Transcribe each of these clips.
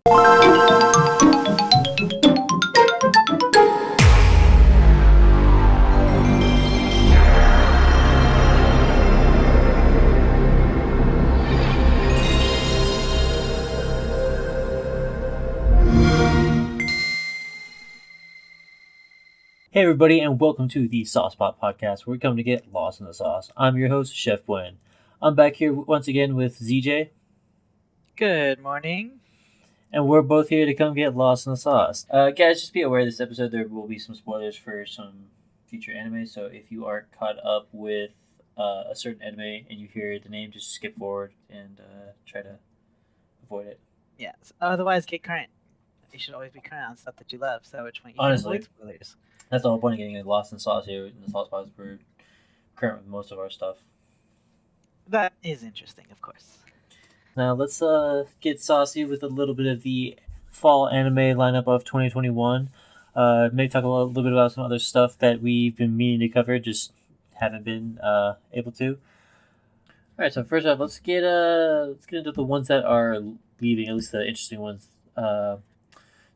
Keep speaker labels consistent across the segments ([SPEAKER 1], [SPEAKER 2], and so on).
[SPEAKER 1] Hey everybody, and welcome to the Sauce Pot Podcast, where we come to get lost in the sauce. I'm your host, Chef Buen. I'm back here once again with ZJ,
[SPEAKER 2] Good morning.
[SPEAKER 1] and we're both here to come get lost in the sauce. Guys, just be aware this episode there will be some spoilers for some future anime, so if you aren't caught up with a certain anime and you hear the name, just skip forward and try to avoid it.
[SPEAKER 2] Yes. Otherwise, get current. You should always be current on stuff that you love, so which one you
[SPEAKER 1] Honestly.
[SPEAKER 2] can avoid spoilers.
[SPEAKER 1] That's the whole point of getting lost in the sauce here. In the sauce pot, we're current with most of our stuff.
[SPEAKER 2] That is interesting, of course.
[SPEAKER 1] Now let's get saucy with a little bit of the fall anime lineup of 2021. Maybe talk a little bit about some other stuff that we've been meaning to cover, just haven't been able to. All right, so first off, let's get into the ones that are leaving, at least the interesting ones. So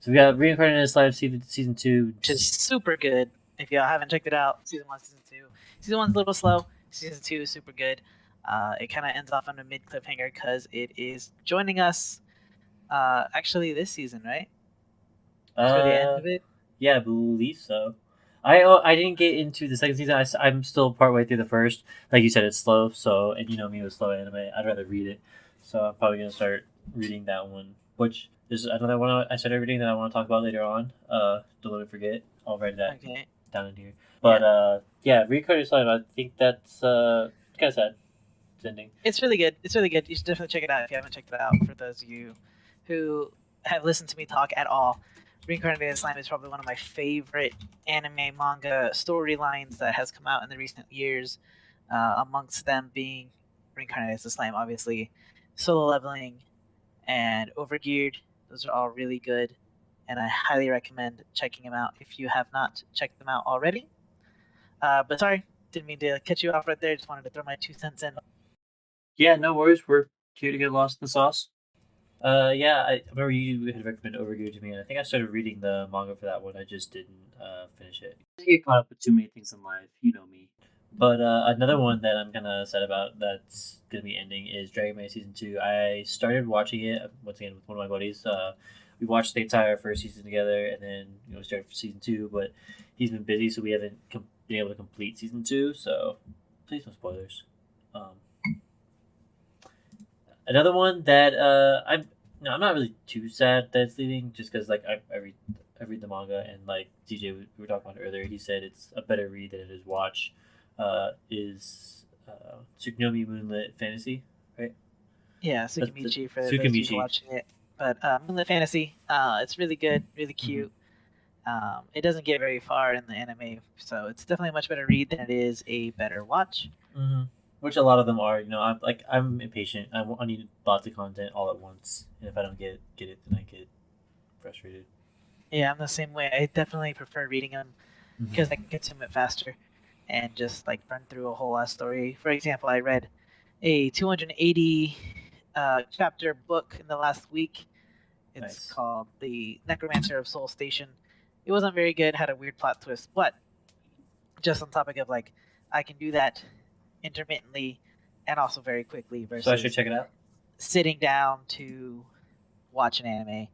[SPEAKER 1] we got Reincarnated Slime season 2,
[SPEAKER 2] which is super good. If y'all haven't checked it out, season 1, season 2. Season 1's a little slow. Season 2 is super good. It kind of ends off on a mid cliffhanger because it is joining us. Actually, this season, right? For the end of it.
[SPEAKER 1] Yeah, I believe so. I didn't get into the second season. I'm still partway through the first. Like you said, it's slow. So, and you know me with slow anime, I'd rather read it. So I'm probably gonna start reading that one. Which there's another one I started reading that I want to talk about later on. Don't let me forget. I'll write that down in here. But yeah, Reincarnated Slime. I think that's kind of sad. It's ending.
[SPEAKER 2] It's really good. It's really good. You should definitely check it out if you haven't checked it out. For those of you who have listened to me talk at all, Reincarnated Slime is probably one of my favorite anime manga storylines that has come out in the recent years. Amongst them being Reincarnated Slime, obviously, Solo Leveling, and Overgeared. Those are all really good, and I highly recommend checking them out if you have not checked them out already. But sorry, didn't mean to cut you off right there. Just wanted to throw my 2 cents in.
[SPEAKER 1] Yeah, no worries. We're here to get lost in the sauce. Yeah, I remember you had recommended Overgeared to me, and I think I started reading the manga for that one. I just didn't finish it. I get caught up with too many things in life, you know me. But another one that I'm kind of sad about that's going to be ending is Dragon Maid Season 2. I started watching it, once again, with one of my buddies. We watched the entire first season together, and then we started for Season 2, but he's been busy, so we haven't been able to complete Season 2, so please no spoilers. Another one that I'm not really too sad that it's leaving, just because like I read the manga, and like DJ we were talking about earlier, he said it's a better read than it is watch. Is Tsukuyomi Moonlit Fantasy, right?
[SPEAKER 2] Yeah, Tsukimichi for those of you watching it. But Moonlit Fantasy, it's really good, really cute. Mm-hmm. It doesn't get very far in the anime, so it's definitely a much better read than it is a better watch.
[SPEAKER 1] Mm-hmm. Which a lot of them are. You know, I'm impatient. I need lots of content all at once, and if I don't get it, then I get frustrated.
[SPEAKER 2] Yeah, I'm the same way. I definitely prefer reading them because I can consume it faster and just like run through a whole last story. For example, I read a 280 chapter book in the last week. It's called The Necromancer of Soul Station. It wasn't very good, had a weird plot twist, but just on topic of like, I can do that intermittently and also very quickly versus
[SPEAKER 1] so I should check it out.
[SPEAKER 2] Sitting down to watch an anime,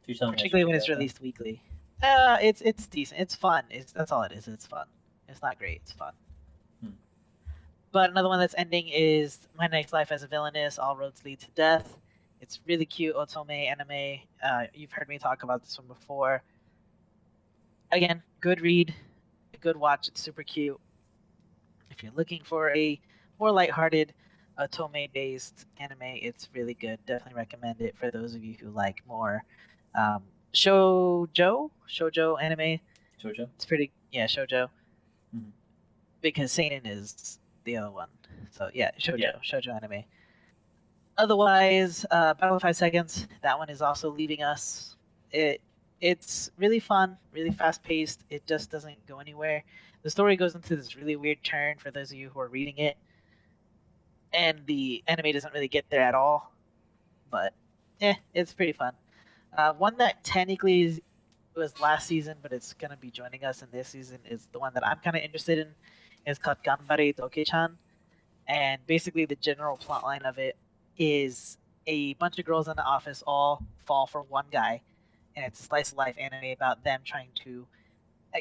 [SPEAKER 2] particularly when it's released weekly. It's decent. It's fun. That's all it is. It's fun. It's not great. It's fun. But another one that's ending is My Next Life as a Villainess. All Roads Lead to Death. It's really cute otome anime. You've heard me talk about this one before. Again, good read, a good watch. It's super cute. If you're looking for a more lighthearted otome-based anime, it's really good. Definitely recommend it for those of you who like more shoujo anime.
[SPEAKER 1] Shoujo?
[SPEAKER 2] It's pretty, shoujo. Mm-hmm. Because seinen is the other one. So yeah, shoujo anime. Otherwise, Battle of 5 Seconds, that one is also leaving us. It's really fun, really fast-paced. It just doesn't go anywhere. The story goes into this really weird turn for those of you who are reading it. And the anime doesn't really get there at all. But, it's pretty fun. One that technically was last season, but it's gonna be joining us in this season is the one that I'm kind of interested in. Is called Gambare Toke-chan, and basically the general plot line of it is a bunch of girls in the office all fall for one guy, and it's a slice of life anime about them trying to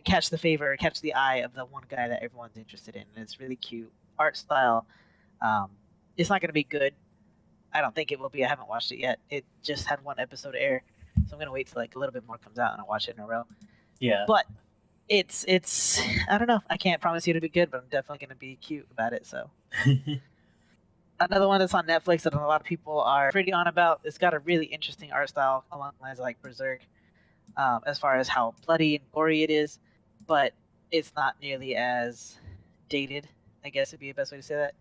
[SPEAKER 2] catch the favor, catch the eye of the one guy that everyone's interested in. And it's really cute art style. Um, it's not gonna be good. I don't think it will be. I haven't watched it yet. It just had one episode air, so I'm gonna wait till like a little bit more comes out and I'll watch it in a row.
[SPEAKER 1] Yeah.
[SPEAKER 2] But it's I don't know. I can't promise you to be good, but I'm definitely gonna be cute about it. So another one that's on Netflix that a lot of people are pretty on about. It's got a really interesting art style along the lines of like Berserk, as far as how bloody and gory it is, but it's not nearly as dated. I guess would be the best way to say that.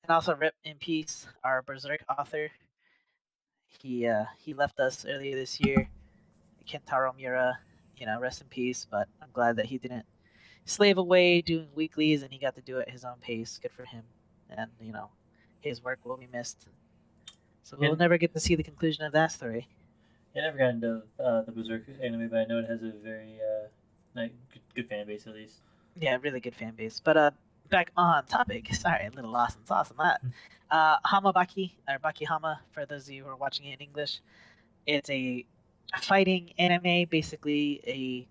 [SPEAKER 2] And also, rip in peace, our Berserk author. He left us earlier this year. Kentaro Miura, rest in peace. But I'm glad that he didn't slave away doing weeklies and he got to do it at his own pace. Good for him. And his work will be missed. So we'll never get to see the conclusion of that story.
[SPEAKER 1] I never got into the Berserk anime, but I know it has a very good fan base at least.
[SPEAKER 2] Yeah, really good fan base. But back on topic. Sorry, a little lost in sauce on that. Hamabaki, or Baki Hama, for those of you who are watching it in English. It's a fighting anime, basically a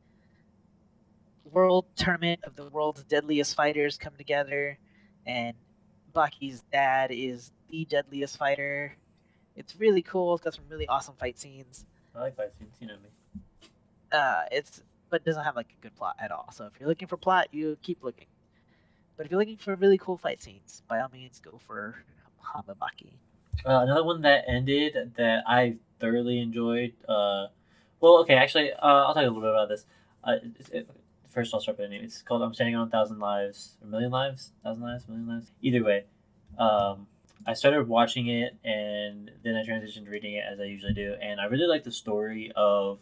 [SPEAKER 2] world tournament of the world's deadliest fighters come together, and Baki's dad is the deadliest fighter. It's really cool. It's got some really awesome fight scenes.
[SPEAKER 1] I like fight scenes, you know me.
[SPEAKER 2] But it doesn't have like a good plot at all. So if you're looking for plot, you keep looking. But if you're looking for really cool fight scenes, by all means, go for Hamabaki.
[SPEAKER 1] Another one that ended that I thoroughly enjoyed. Well, okay, actually, I'll talk a little bit about this. First, I'll start with the name. It's called "I'm Standing on 1,000 Lives," or "1,000,000 Lives," "1,000 Lives," "1,000,000 Lives." Either way, I started watching it, and then I transitioned to reading it as I usually do, and I really like the story of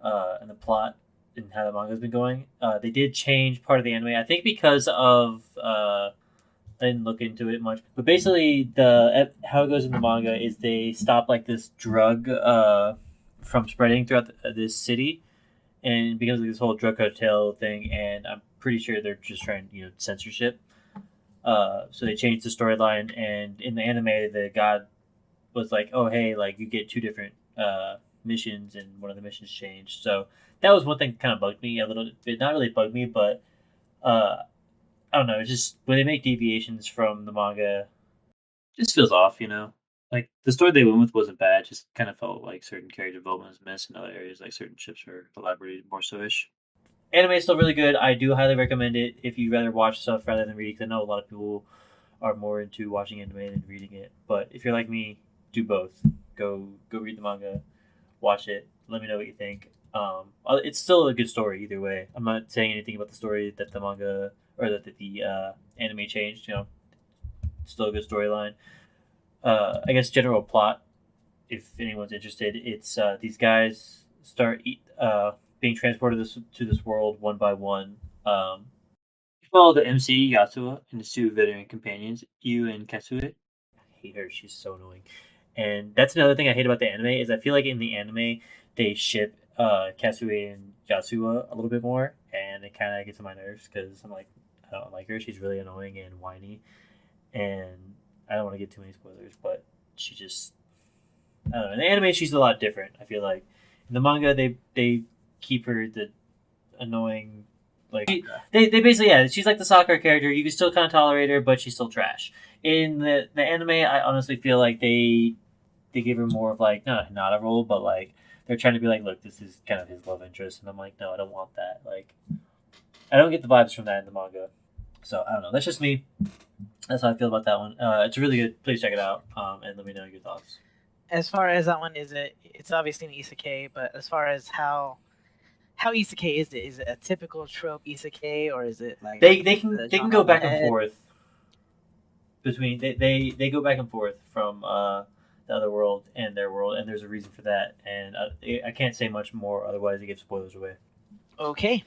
[SPEAKER 1] and the plot and how the manga's been going. They did change part of the anime, I think, because of I didn't look into it much, but basically the how it goes in the manga is they stop like this drug from spreading throughout this city, and because of this whole drug cartel thing, and I'm pretty sure they're just trying censorship. So they changed the storyline, and in the anime, the god was like, "Oh hey, like you get two different missions, and one of the missions changed." So that was one thing that kind of bugged me a little bit. Not really bugged me, but uh, I don't know. It's just when they make deviations from the manga, it just feels off. Like the story they went with wasn't bad. Just kind of felt like certain character development was missed in other areas, like certain ships were elaborated more so ish. Anime is still really good. I do highly recommend it if you rather watch stuff rather than read. Because I know a lot of people are more into watching anime than reading it. But if you're like me, do both. Go read the manga, watch it. Let me know what you think. It's still a good story either way. I'm not saying anything about the story that the manga or that the anime changed. Still a good storyline. I guess general plot, if anyone's interested, it's these guys start being transported to this world one by one. You follow the MC Yasuo and his two veteran companions, Yu and Katsue. I hate her; she's so annoying. And that's another thing I hate about the anime is I feel like in the anime they ship Katsue and Yasuo a little bit more, and it kind of gets on my nerves because I'm like, I don't like her. She's really annoying and whiny, and I don't want to get too many spoilers, but she just I don't know. In the anime, she's a lot different. I feel like in the manga, they keep her the annoying. Like they basically she's like the soccer character. You can still kind of tolerate her, but she's still trash. In the anime, I honestly feel like they give her more of like not a role, but like they're trying to be like, look, this is kind of his love interest, and I'm like, no, I don't want that. Like, I don't get the vibes from that in the manga. So I don't know. That's just me. That's how I feel about that one. It's really good. Please check it out, and let me know your thoughts.
[SPEAKER 2] As far as that one, it's obviously an isekai, but as far as how isekai is it a typical trope isekai, or is it like
[SPEAKER 1] they can go back and forth between they go back and forth from the other world and their world, and there's a reason for that, and I can't say much more, otherwise it gives spoilers away.
[SPEAKER 2] Okay.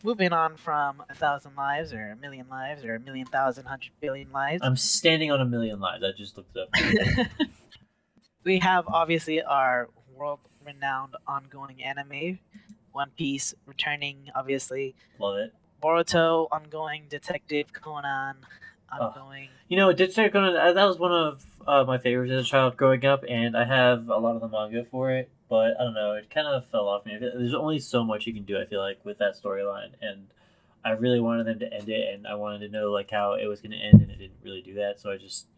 [SPEAKER 2] Moving on from 1,000 lives, or 1,000,000 lives, or 1,000,000, 100,000,000,000 lives.
[SPEAKER 1] I'm standing on 1,000,000 lives. I just looked it up.
[SPEAKER 2] We have obviously our renowned ongoing anime. One Piece returning, obviously.
[SPEAKER 1] Love it.
[SPEAKER 2] Boruto ongoing, Detective Conan ongoing.
[SPEAKER 1] Did start going. That was one of my favorites as a child growing up, and I have a lot of the manga for it. But I don't know, it kind of fell off me. There's only so much you can do. I feel like with that storyline, and I really wanted them to end it, and I wanted to know like how it was going to end, and it didn't really do that, so I just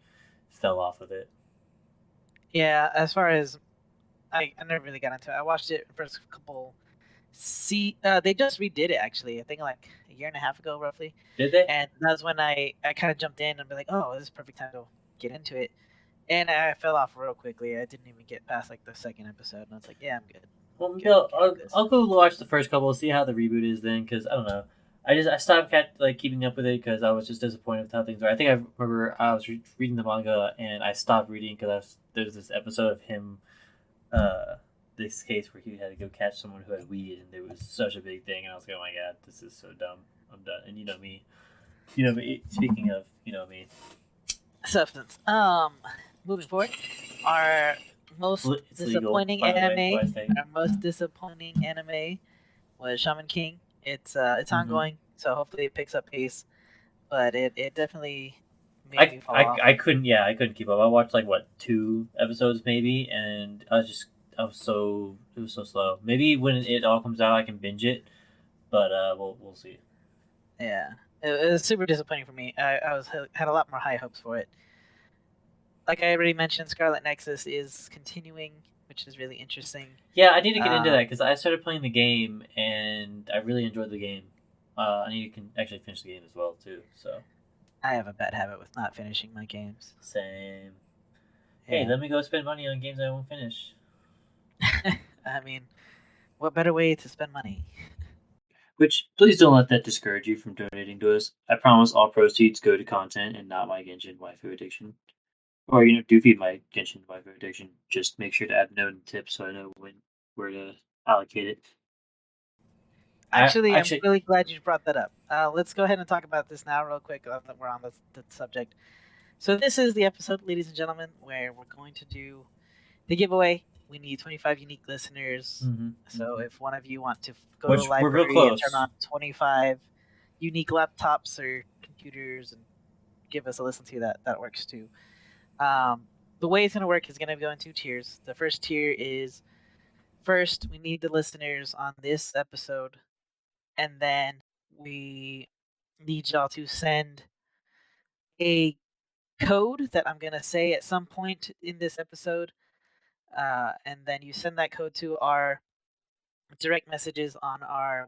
[SPEAKER 1] fell off of it.
[SPEAKER 2] Yeah, as far as I never really got into it. I watched it first couple. They just redid it actually. I think like a year and a half ago, roughly.
[SPEAKER 1] Did they?
[SPEAKER 2] And that's when I kind of jumped in and be like, oh, this is perfect time to get into it. And I fell off real quickly. I didn't even get past like the second episode, and I was like, yeah, I'm good.
[SPEAKER 1] Well, maybe I'll go watch the first couple, see how the reboot is then, because I don't know. I stopped keeping up with it because I was just disappointed with how things are. I think I remember I was reading the manga and I stopped reading because there's this episode of him, this case where he had to go catch someone who had weed, and it was such a big thing, and I was like, oh my god, this is so dumb. I'm done. And you know me. Speaking of, me.
[SPEAKER 2] Substance. Moving forward, our most disappointing anime. Our most disappointing anime was Shaman King. It's ongoing, so hopefully it picks up pace. But it definitely made me fall off.
[SPEAKER 1] I couldn't keep up. I watched like 2 episodes maybe, and it was so slow. Maybe when it all comes out, I can binge it, but we'll see.
[SPEAKER 2] Yeah, it was super disappointing for me. I had a lot more high hopes for it. Like I already mentioned, Scarlet Nexus is continuing, which is really interesting.
[SPEAKER 1] Yeah, I need to get into that because I started playing the game and I really enjoyed the game. I need to actually finish the game as well too. So
[SPEAKER 2] I have a bad habit with not finishing my games.
[SPEAKER 1] Same. Hey, let me go spend money on games I won't finish.
[SPEAKER 2] I mean, what better way to spend money?
[SPEAKER 1] Which, please don't let that discourage you from donating to us. I promise all proceeds go to content and not my Genshin waifu addiction. Or, do feed my Genshin waifu addiction. Just make sure to add note and tip so I know where to allocate it.
[SPEAKER 2] Actually, I'm really glad you brought that up. Let's go ahead and talk about this now real quick. We're on the subject. So this is the episode, ladies and gentlemen, where we're going to do the giveaway. We need 25 unique listeners.
[SPEAKER 1] Mm-hmm.
[SPEAKER 2] So if one of you want to go to the library and turn on 25 unique laptops or computers and give us a listen to that works too. The way it's going to work is going to go in 2 tiers. The first tier is first we need the listeners on this episode, and then we need y'all to send a code that I'm going to say at some point in this episode. And then you send that code to our direct messages on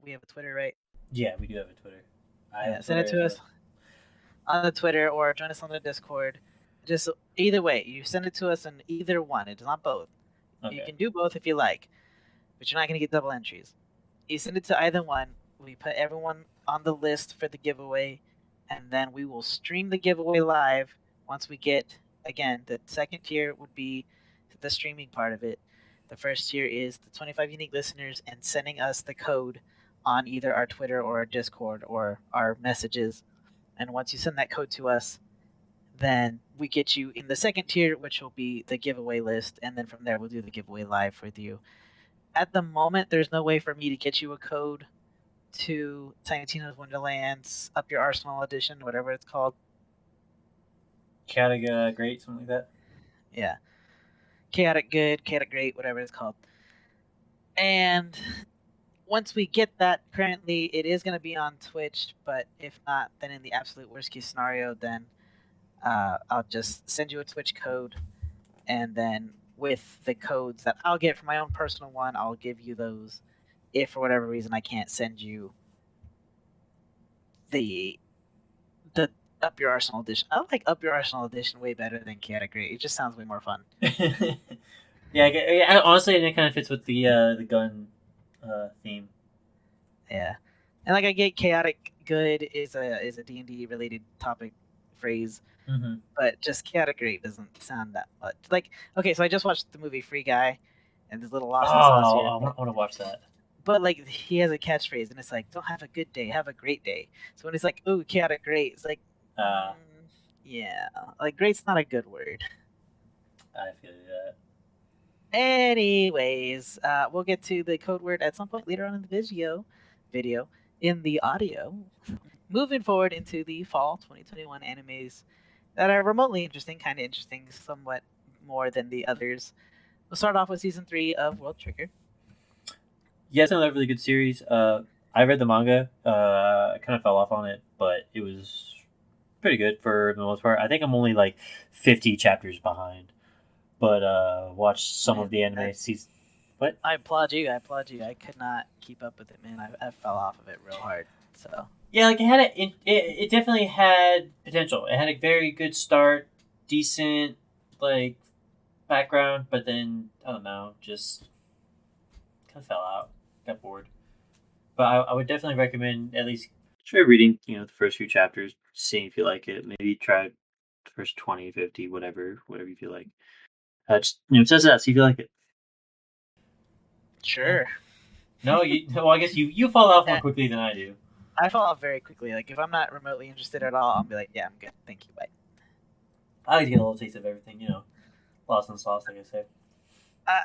[SPEAKER 2] we have a Twitter, right?
[SPEAKER 1] Yeah, we do have a Twitter.
[SPEAKER 2] Send it to us on the Twitter or join us on the Discord. Just either way, you send it to us in either one. It's not both. Okay. You can do both if you like, but you're not going to get double entries. You send it to either one. We put everyone on the list for the giveaway, and then we will stream the giveaway live once we get, again, the second tier would be the streaming part of it. The first tier is the 25 unique listeners and sending us the code on either our Twitter or our Discord or our messages. And once you send that code to us, then we get you in the second tier, which will be the giveaway list, and then from there we'll do the giveaway live with you. At the moment, there's no way for me to get you a code to Tiny Tina's Wonderland's Up Your Arsenal edition, whatever it's called.
[SPEAKER 1] Chaotic Great, something like that?
[SPEAKER 2] Yeah. Chaotic Good, Chaotic Great, whatever it's called. And once we get that, currently it is going to be on Twitch, but if not, then in the absolute worst case scenario, then I'll just send you a Twitch code, and then with the codes that I'll get from my own personal one, I'll give you those. If for whatever reason I can't send you the Up Your Arsenal edition. I like Up Your Arsenal edition way better than Chaotic Great. It just sounds way more fun.
[SPEAKER 1] Yeah, honestly, it kind of fits with the gun theme.
[SPEAKER 2] Yeah, and like I get Chaotic Good is a D&D related topic phrase, but just Chaotic Great doesn't sound that much. Like, okay, so I just watched the movie Free Guy, and this little lost.
[SPEAKER 1] I want to watch that.
[SPEAKER 2] But like he has a catchphrase, and it's like, "Don't have a good day, have a great day." So when he's like, "Oh, Chaotic Great," it's like, yeah, like great's not a good word.
[SPEAKER 1] I feel that.
[SPEAKER 2] Anyways, we'll get to the code word at some point later on in the video in the audio. Moving forward into the fall 2021 animes that are remotely interesting, kind of interesting, somewhat more than the others. We'll start off with season 3 of World Trigger.
[SPEAKER 1] Yeah, it's another really good series. I read the manga. I kind of fell off on it, but it was pretty good for the most part. I think I'm only like 50 chapters behind, but watched some of the anime season. What?
[SPEAKER 2] I applaud you. I could not keep up with it, man. I fell off of it real hard. So
[SPEAKER 1] yeah, like it definitely had potential. It had a very good start, decent like background, but then I don't know, just kind of fell out, got bored. But I would definitely recommend at least try reading, the first few chapters, seeing if you like it. Maybe try the first 20, 50, whatever you feel like. Just test it out, see if you like it.
[SPEAKER 2] Sure.
[SPEAKER 1] No, well, I guess you fall off more quickly than I do.
[SPEAKER 2] I fall off very quickly. Like if I'm not remotely interested at all, I'll be like, yeah, I'm good. Thank you, bye.
[SPEAKER 1] I like to get a little taste of everything, lost in the sauce, like I say.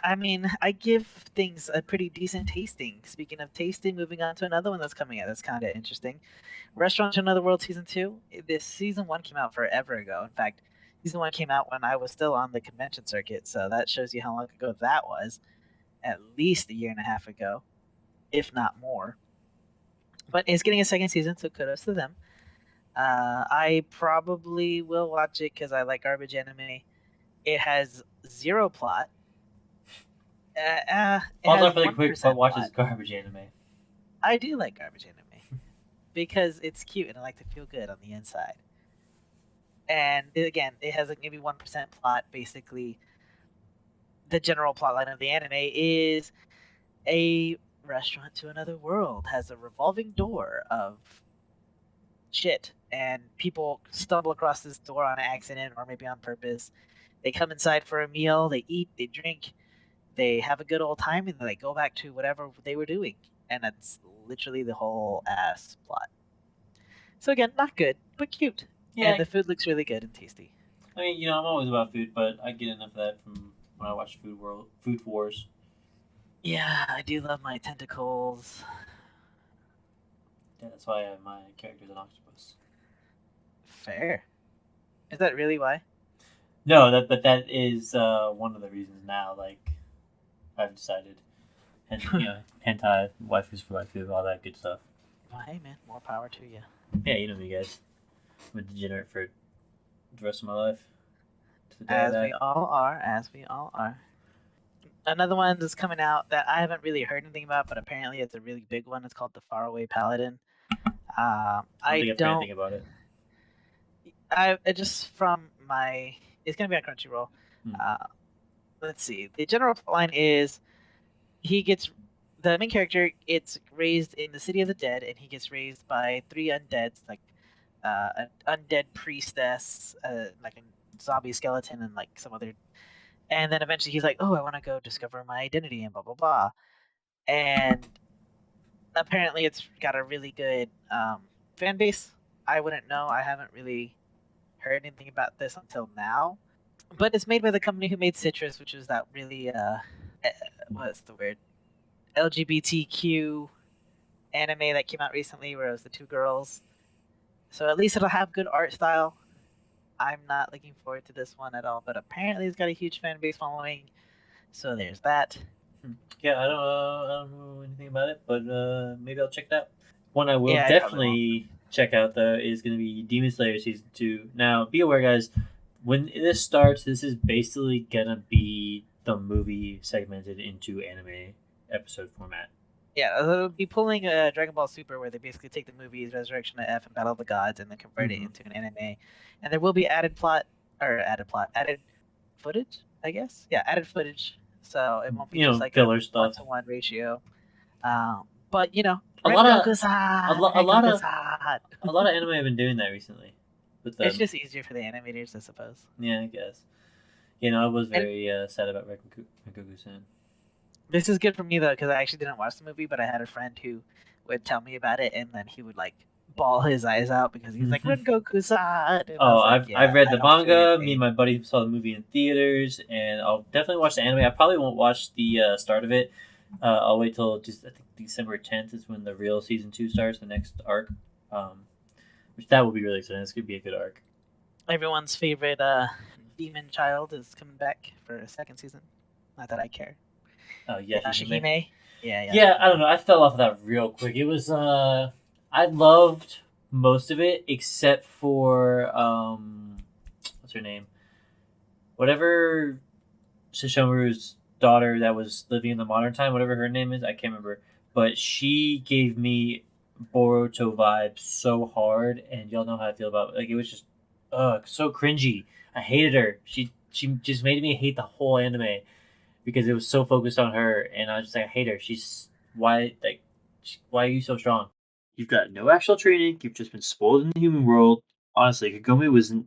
[SPEAKER 2] I mean, I give things a pretty decent tasting. Speaking of tasting, moving on to another one that's coming out that's kind of interesting. Restaurant to Another World Season 2. This Season 1 came out forever ago. In fact, Season 1 came out when I was still on the convention circuit, so that shows you how long ago that was. At least a year and a half ago, if not more. But it's getting a second season, so kudos to them. I probably will watch it because I like garbage anime. It has zero plot.
[SPEAKER 1] Pause off really quick, but watch this garbage anime.
[SPEAKER 2] I do like garbage anime because it's cute and I like to feel good on the inside. And again, it has like maybe 1% plot. Basically, the general plot line of the anime is a restaurant to another world has a revolving door of shit, and people stumble across this door on accident or maybe on purpose. They come inside for a meal, they eat, they drink, they have a good old time, and then they go back to whatever they were doing. And that's literally the whole ass plot. So again, not good, but cute. Yeah, and the food looks really good and tasty.
[SPEAKER 1] I mean, I'm always about food, but I get enough of that from when I watch Food Wars.
[SPEAKER 2] Yeah, I do love my tentacles.
[SPEAKER 1] Yeah, that's why my character's an octopus.
[SPEAKER 2] Fair. Is that really why?
[SPEAKER 1] No, that is one of the reasons now. Like, I've decided, and hentai, waifus for life, all that good stuff.
[SPEAKER 2] Well, hey man, more power to you.
[SPEAKER 1] Yeah, you know me, guys. I'm a degenerate for the rest of my life.
[SPEAKER 2] As we all are. Another one that's coming out that I haven't really heard anything about, but apparently it's a really big one. It's called The Faraway Paladin.
[SPEAKER 1] I don't think anything about it.
[SPEAKER 2] I just from my. It's gonna be on Crunchyroll. Let's see. The general line is the main character gets raised in the city of the dead, and he gets raised by 3 undeads, like an undead priestess, like a zombie skeleton, and like some other. And then eventually he's like, "Oh, I want to go discover my identity," and blah blah blah. And apparently, it's got a really good fan base. I wouldn't know. I haven't really heard anything about this until now. But it's made by the company who made Citrus, which is that really what's the word? LGBTQ anime that came out recently, where it was the 2 girls. So at least it'll have good art style. I'm not looking forward to this one at all, but apparently it's got a huge fan base following. So there's that.
[SPEAKER 1] Yeah, I don't know anything about it, but maybe I'll check it out. One I will definitely check out though is going to be Demon Slayer Season 2. Now, be aware, guys, when this starts, this is basically going to be the movie segmented into anime episode format.
[SPEAKER 2] Yeah, they'll be pulling a Dragon Ball Super where they basically take the movies Resurrection of F and Battle of the Gods and then convert it into an anime. And there will be added footage, I guess. Yeah, added footage. So it won't be just like
[SPEAKER 1] filler
[SPEAKER 2] a
[SPEAKER 1] stuff.
[SPEAKER 2] 1-to-1 ratio. But
[SPEAKER 1] a lot of anime have been doing that recently.
[SPEAKER 2] It's just easier for the animators, I suppose.
[SPEAKER 1] Yeah, I guess. I was very sad about Rengoku-san.
[SPEAKER 2] This is good for me though, because I actually didn't watch the movie, but I had a friend who would tell me about it, and then he would like bawl his eyes out because he's like, Rengoku-san.
[SPEAKER 1] I've read the manga. Me and my buddy saw the movie in theaters, and I'll definitely watch the anime. I probably won't watch the start of it. I'll wait till just I think December 10th is when the real season 2 starts, the next arc. Which that will be really exciting. This could be a good arc.
[SPEAKER 2] Everyone's favorite demon child is coming back for a second season. Not that I care.
[SPEAKER 1] Oh yeah,
[SPEAKER 2] Hashihime.
[SPEAKER 1] Yeah, I don't know. I fell off of that real quick. It was I loved most of it except for what's her name? Whatever Shishomaru's daughter that was living in the modern time, whatever her name is, I can't remember. But she gave me Boruto vibes so hard, and y'all know how I feel about it. It was just so cringy. I hated her. She just made me hate the whole anime because it was so focused on her, and I was just like, I hate her. Why are you so strong? You've got no actual training. You've just been spoiled in the human world. Honestly, Kagome wasn't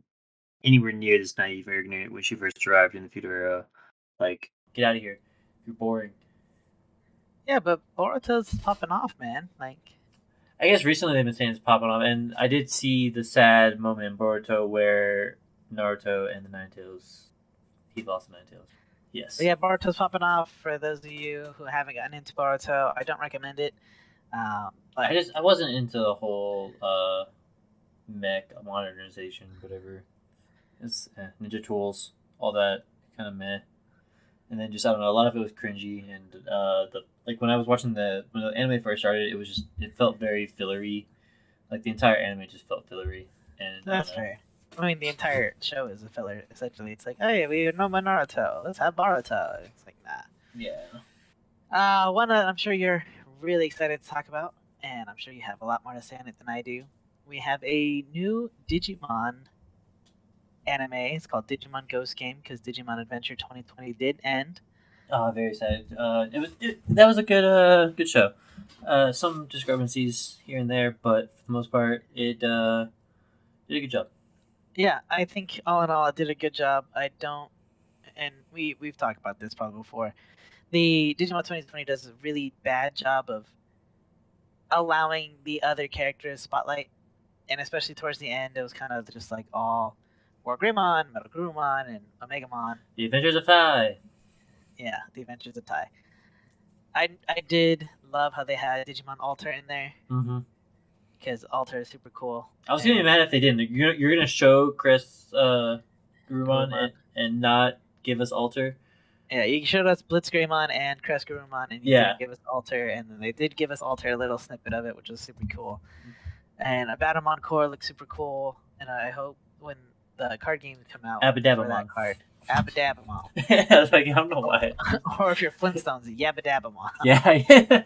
[SPEAKER 1] anywhere near this naive or ignorant when she first arrived in the future era. Like, get out of here. You're boring.
[SPEAKER 2] Yeah, but Boruto's popping off, man. Like,
[SPEAKER 1] I guess recently they've been saying it's popping off, and I did see the sad moment in Boruto where Naruto and the Nine-Tails, he lost the Nine-Tails. Yes.
[SPEAKER 2] But yeah, Boruto's popping off. For those of you who haven't gotten into Boruto, I don't recommend it. But
[SPEAKER 1] I wasn't into the whole mech modernization, whatever. It's Ninja Tools, all that kind of meh. And then just I don't know, a lot of it was cringy, and when I was watching when the anime first started, it felt very fillery. Like the entire anime just felt fillery, and
[SPEAKER 2] that's fair. I mean, the entire show is a filler. Essentially, it's like, hey, we know Naruto. Let's have Boruto. It's like, nah.
[SPEAKER 1] Yeah.
[SPEAKER 2] One that I'm sure you're really excited to talk about, and I'm sure you have a lot more to say on it than I do. We have a new Digimon anime. It's called Digimon Ghost Game because Digimon Adventure 2020 did end.
[SPEAKER 1] Oh, very excited. That was a good show. Some discrepancies here and there, but for the most part, it did a good job.
[SPEAKER 2] Yeah, I think all in all, it did a good job. And we've talked about this probably before. The Digimon 2020 does a really bad job of allowing the other characters spotlight, and especially towards the end, it was kind of just like all War Greymon, Metal Gurumon, and Omegamon.
[SPEAKER 1] The Adventures of Tai.
[SPEAKER 2] Yeah, The Adventures of Tai. I did love how they had Digimon Alter in there.
[SPEAKER 1] Mm-hmm.
[SPEAKER 2] Because Alter is super cool.
[SPEAKER 1] I was gonna be mad if they didn't. You're gonna show Chris Gurumon and not give us Alter.
[SPEAKER 2] Yeah, you showed us Blitz Greymon and Crest Gurumon, and you didn't give us Alter, and then they did give us Alter, a little snippet of it, which was super cool. And a Batamon core looks super cool, and I hope when the card games come out for that card. Abadabamon.
[SPEAKER 1] I was like, I don't know why.
[SPEAKER 2] Or if you're Flintstones, Yabadabamon.
[SPEAKER 1] Yeah.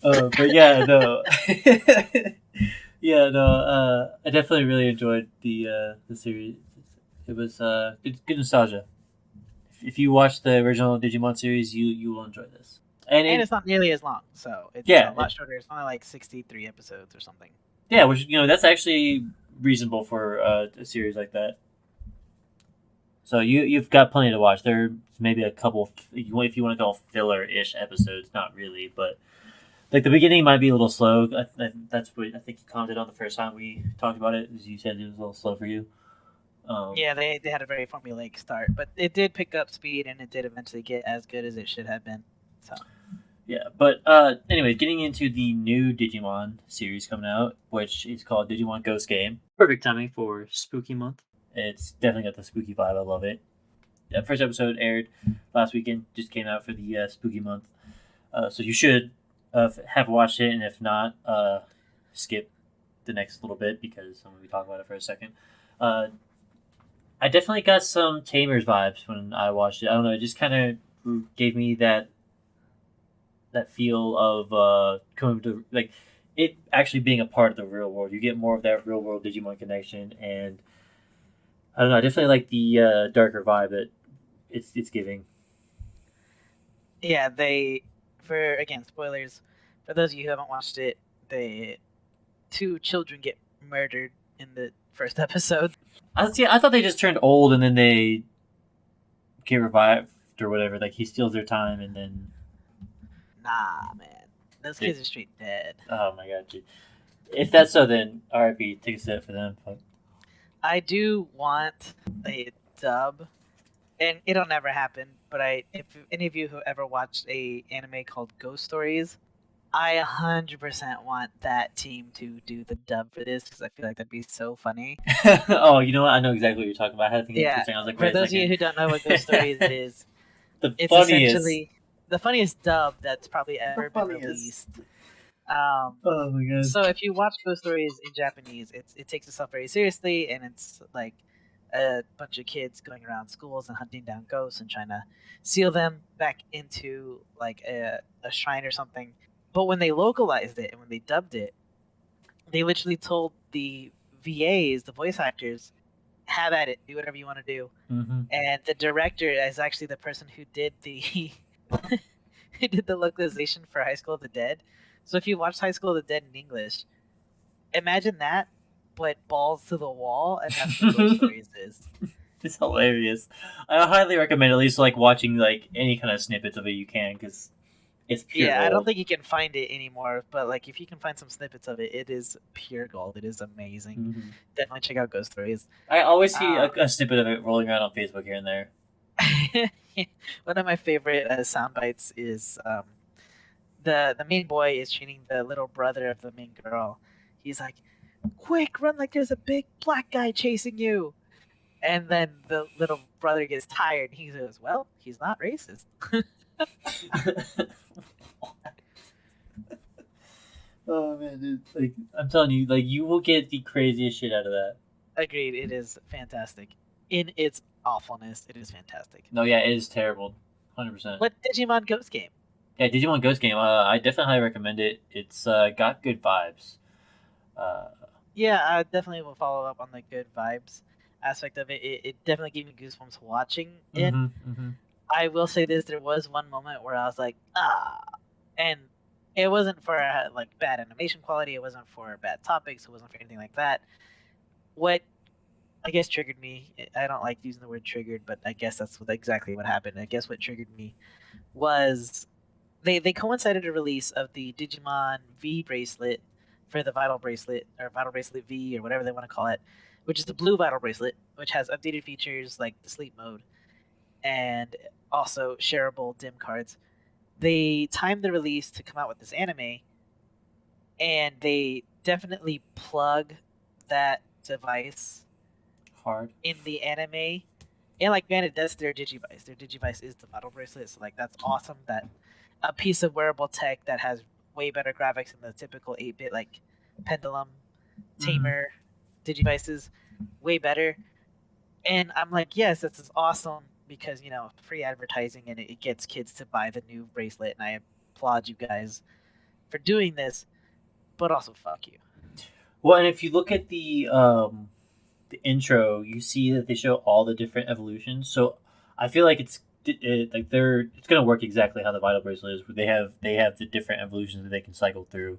[SPEAKER 1] But yeah, no. I definitely really enjoyed the series. It was good nostalgia. If you watch the original Digimon series, you will enjoy this. And
[SPEAKER 2] it's not nearly as long, so it's a lot shorter. It's only like 63 episodes or something.
[SPEAKER 1] Yeah, which that's actually reasonable for a series like that. So you've got plenty to watch. There's maybe a couple, if you want to call filler-ish episodes, not really, but like the beginning might be a little slow. That's what I think you commented on the first time we talked about it. As you said, it was a little slow for you.
[SPEAKER 2] Yeah, they had a very formulaic start, but it did pick up speed, and it did eventually get as good as it should have been. So.
[SPEAKER 1] Yeah, but anyway, getting into the new Digimon series coming out, which is called Digimon Ghost Game. Perfect timing for Spooky Month. It's definitely got the spooky vibe. I love it. The first episode aired last weekend. Just came out for the Spooky Month. So you should have watched it, and if not, skip the next little bit because I'm going to be talking about it for a second. I definitely got some Tamers vibes when I watched it. I don't know, it just kind of gave me that feel of coming to like it actually being a part of the real world. You get more of that real world Digimon connection, and I don't know. I definitely like the darker vibe that it's giving.
[SPEAKER 2] Yeah, spoilers. For those of you who haven't watched it, the 2 children get murdered in the first episode.
[SPEAKER 1] I thought they just turned old and then they get revived or whatever. Like he steals their time and then.
[SPEAKER 2] Nah, man. Those kids are straight dead.
[SPEAKER 1] Oh my god, dude. If that's so, then RIP, take a step for them. Fuck.
[SPEAKER 2] I do want a dub, and it'll never happen. But if any of you who ever watched a anime called Ghost Stories, I 100% want that team to do the dub for this because I feel like that'd be so funny.
[SPEAKER 1] Oh, you know what? I know exactly what you're talking about. I had to think of I was like,
[SPEAKER 2] for those of you who don't know what Ghost Stories is,
[SPEAKER 1] it's essentially
[SPEAKER 2] the funniest dub that's probably ever been released.
[SPEAKER 1] Oh my god!
[SPEAKER 2] So if you watch Ghost Stories in Japanese, it takes itself very seriously, and it's like a bunch of kids going around schools and hunting down ghosts and trying to seal them back into like a shrine or something. But when they localized it and when they dubbed it, they literally told the VAs, the voice actors, have at it, do whatever you want to do.
[SPEAKER 1] Mm-hmm.
[SPEAKER 2] And the director is actually the person who did the who did the localization for High School of the Dead. So if you watch High School of the Dead in English, imagine that, but balls to the wall, and that's what Ghost Stories is.
[SPEAKER 1] It's hilarious. I highly recommend at least like watching like any kind of snippets of it you can because it's pure gold.
[SPEAKER 2] I don't think you can find it anymore, but like if you can find some snippets of it, it is pure gold. It is amazing.
[SPEAKER 1] Mm-hmm.
[SPEAKER 2] Definitely check out Ghost Stories.
[SPEAKER 1] I always see a snippet of it rolling around on Facebook here and there.
[SPEAKER 2] One of my favorite sound bites is the main boy is training the little brother of the main girl. He's like, "Quick, run like there's a big black guy chasing you." And then the little brother gets tired. He goes, "Well, he's not racist."
[SPEAKER 1] Oh man, dude. Like I'm telling you, like you will get the craziest shit out of that.
[SPEAKER 2] Agreed. It is fantastic. In its awfulness, it is fantastic.
[SPEAKER 1] No, yeah, it is terrible. 100%.
[SPEAKER 2] What Digimon Ghost Game?
[SPEAKER 1] Yeah, Digimon Ghost Game. I definitely highly recommend it. It's got good vibes.
[SPEAKER 2] Yeah, I definitely will follow up on the good vibes aspect of it. It definitely gave me goosebumps watching it.
[SPEAKER 1] Mm-hmm.
[SPEAKER 2] I will say this: there was one moment where I was like, and it wasn't for like bad animation quality. It wasn't for bad topics. It wasn't for anything like that. What I guess triggered me. I don't like using the word triggered, but I guess that's exactly what happened. I guess what triggered me was they coincided a release of the Digimon V bracelet for the Vital Bracelet or Vital Bracelet V or whatever they want to call it, which is the blue Vital Bracelet, which has updated features like the sleep mode and also shareable dim cards. They timed the release to come out with this anime, and they definitely plug that device
[SPEAKER 1] hard
[SPEAKER 2] in the anime. And like, granted, that's their Digivice. Their Digivice is the Vital Bracelet, so like that's awesome. That a piece of wearable tech that has way better graphics than the typical 8-bit like Pendulum, Tamer Digivices, way better. And I'm like, yes, this is awesome because free advertising and it gets kids to buy the new bracelet, and I applaud you guys for doing this. But also, fuck you.
[SPEAKER 1] Well, and if you look at the intro, you see that they show all the different evolutions. So I feel like it's gonna work exactly how the Vital Bracelet is. Where they have the different evolutions that they can cycle through.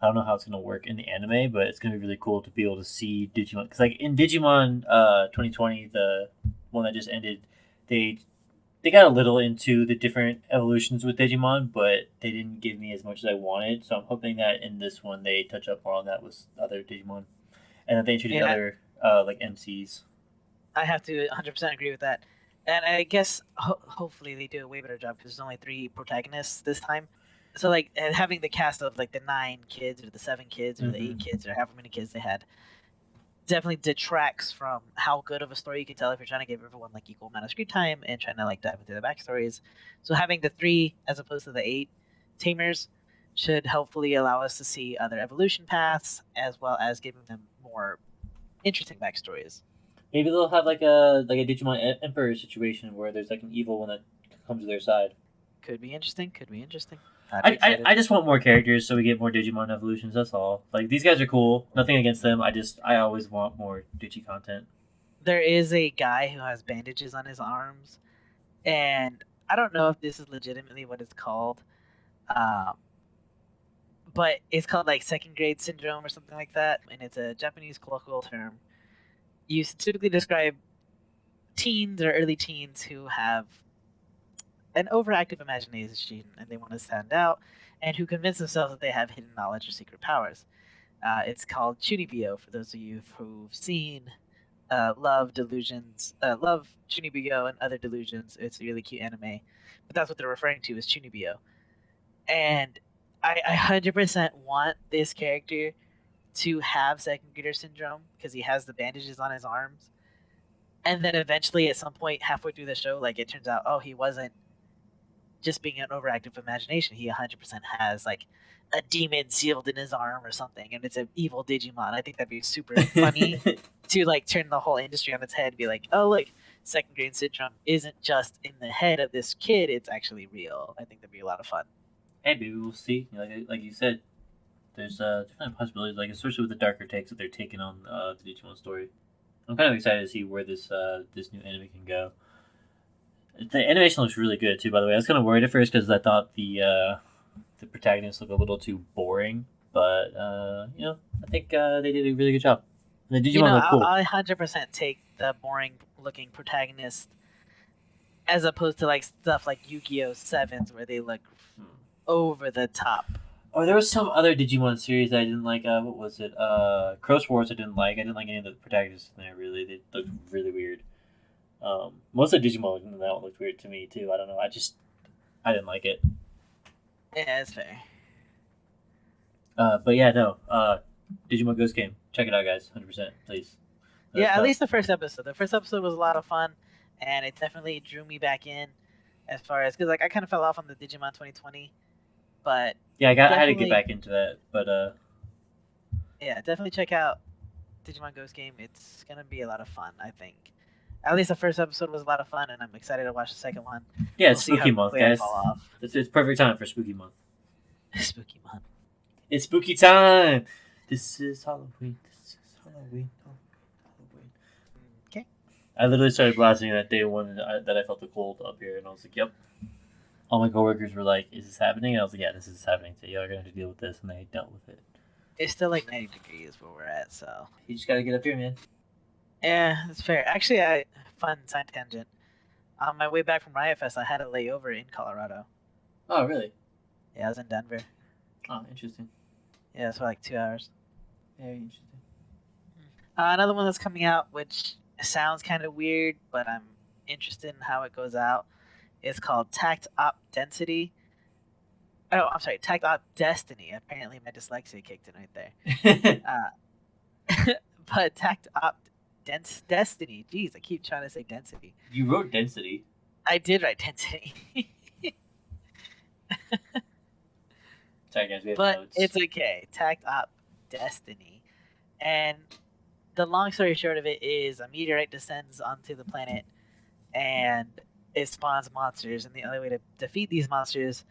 [SPEAKER 1] I don't know how it's gonna work in the anime, but it's gonna be really cool to be able to see Digimon. Because like in Digimon 2020, the one that just ended, they got a little into the different evolutions with Digimon, but they didn't give me as much as I wanted. So I'm hoping that in this one they touch up more on that with other Digimon, and that they introduce other like MCs.
[SPEAKER 2] I have to 100% agree with that, and I guess hopefully they do a way better job because there's only 3 protagonists this time. So like having the cast of like the 9 kids or the 7 kids or the 8 kids or however many kids they had definitely detracts from how good of a story you can tell if you're trying to give everyone like equal amount of screen time and trying to like dive into the backstories. So having the 3 as opposed to the 8 tamers should hopefully allow us to see other evolution paths as well as giving them more interesting backstories.
[SPEAKER 1] Maybe they'll have like a Digimon Emperor situation where there's like an evil one that comes to their side.
[SPEAKER 2] Could be interesting.
[SPEAKER 1] I just want more characters so we get more Digimon evolutions. That's all. Like these guys are cool. Nothing against them. I always want more Digi content.
[SPEAKER 2] There is a guy who has bandages on his arms, and I don't know if this is legitimately what it's called, but it's called like second grade syndrome or something like that, and it's a Japanese colloquial term used to typically describe teens or early teens who have an overactive imagination and they want to stand out, and who convince themselves that they have hidden knowledge or secret powers. It's called Chunibyo for those of you who've seen Love Delusions, Love Chunibyo and Other Delusions. It's a really cute anime, but that's what they're referring to as Chunibyo. And I 100% want this character to have second grader syndrome because he has the bandages on his arms. And then eventually, at some point, halfway through the show, like it turns out, oh, he wasn't just being an overactive imagination. He 100% has like a demon sealed in his arm or something, and it's an evil Digimon. I think that'd be super funny to like turn the whole industry on its head and be like, oh, look, second grade syndrome isn't just in the head of this kid; it's actually real. I think that'd be a lot of fun.
[SPEAKER 1] Hey, maybe we'll see. Like you said, there's different possibilities. Like especially with the darker takes that they're taking on the Digimon story. I'm kind of excited to see where this new anime can go. The animation looks really good too. By the way, I was kind of worried at first because I thought the protagonists look a little too boring, but I think they did a really good job. And the Digimon look cool.
[SPEAKER 2] I 100% take the boring looking protagonist as opposed to like stuff like Yu-Gi-Oh! 7s where they look over the top.
[SPEAKER 1] Oh, there was some other Digimon series that I didn't like. What was it? Cross Wars I didn't like. I didn't like any of the protagonists in there, really. They looked really weird. Most of the Digimon in that one looked weird to me, too. I don't know. I didn't like it.
[SPEAKER 2] Yeah, that's fair.
[SPEAKER 1] But yeah, no. Digimon Ghost Game. Check it out, guys. 100%, please.
[SPEAKER 2] Yeah, at least the first episode. The first episode was a lot of fun, and it definitely drew me back in as far as... Because like, I kind of fell off on the Digimon 2020, but...
[SPEAKER 1] Yeah, I had to get back into that, but...
[SPEAKER 2] Yeah, definitely check out Digimon Ghost Game. It's going to be a lot of fun, I think. At least the first episode was a lot of fun, and I'm excited to watch the second one.
[SPEAKER 1] Yeah, it's Spooky Month, guys. It's perfect time for Spooky Month.
[SPEAKER 2] Spooky Month.
[SPEAKER 1] It's spooky time! This is Halloween.
[SPEAKER 2] Okay.
[SPEAKER 1] I literally started blasting that day one that I felt the cold up here, and I was like, yep. All my coworkers were like, is this happening? And I was like, yeah, this is happening. So y'all are going to have to deal with this, and they dealt with it.
[SPEAKER 2] It's still like 90 degrees where we're at, so...
[SPEAKER 1] You just got to get up here, man.
[SPEAKER 2] Yeah, that's fair. Actually, fun side tangent. On my way back from Riot Fest, I had a layover in Colorado.
[SPEAKER 1] Oh, really?
[SPEAKER 2] Yeah, I was in Denver.
[SPEAKER 1] Oh, interesting.
[SPEAKER 2] Yeah, it's for like 2 hours.
[SPEAKER 1] Very interesting.
[SPEAKER 2] Another one that's coming out, which sounds kind of weird, but I'm interested in how it goes out, is called Tact Op Density. Oh, I'm sorry, Tact Op Destiny. Apparently my dyslexia kicked in right there. But Tact Op Destiny. Jeez, I keep trying to say density.
[SPEAKER 1] You wrote density.
[SPEAKER 2] I did write density.
[SPEAKER 1] Sorry, guys, we have
[SPEAKER 2] but
[SPEAKER 1] notes.
[SPEAKER 2] It's okay. Tact Op Destiny. And the long story short of it is a meteorite descends onto the planet and it spawns monsters. And the only way to defeat these monsters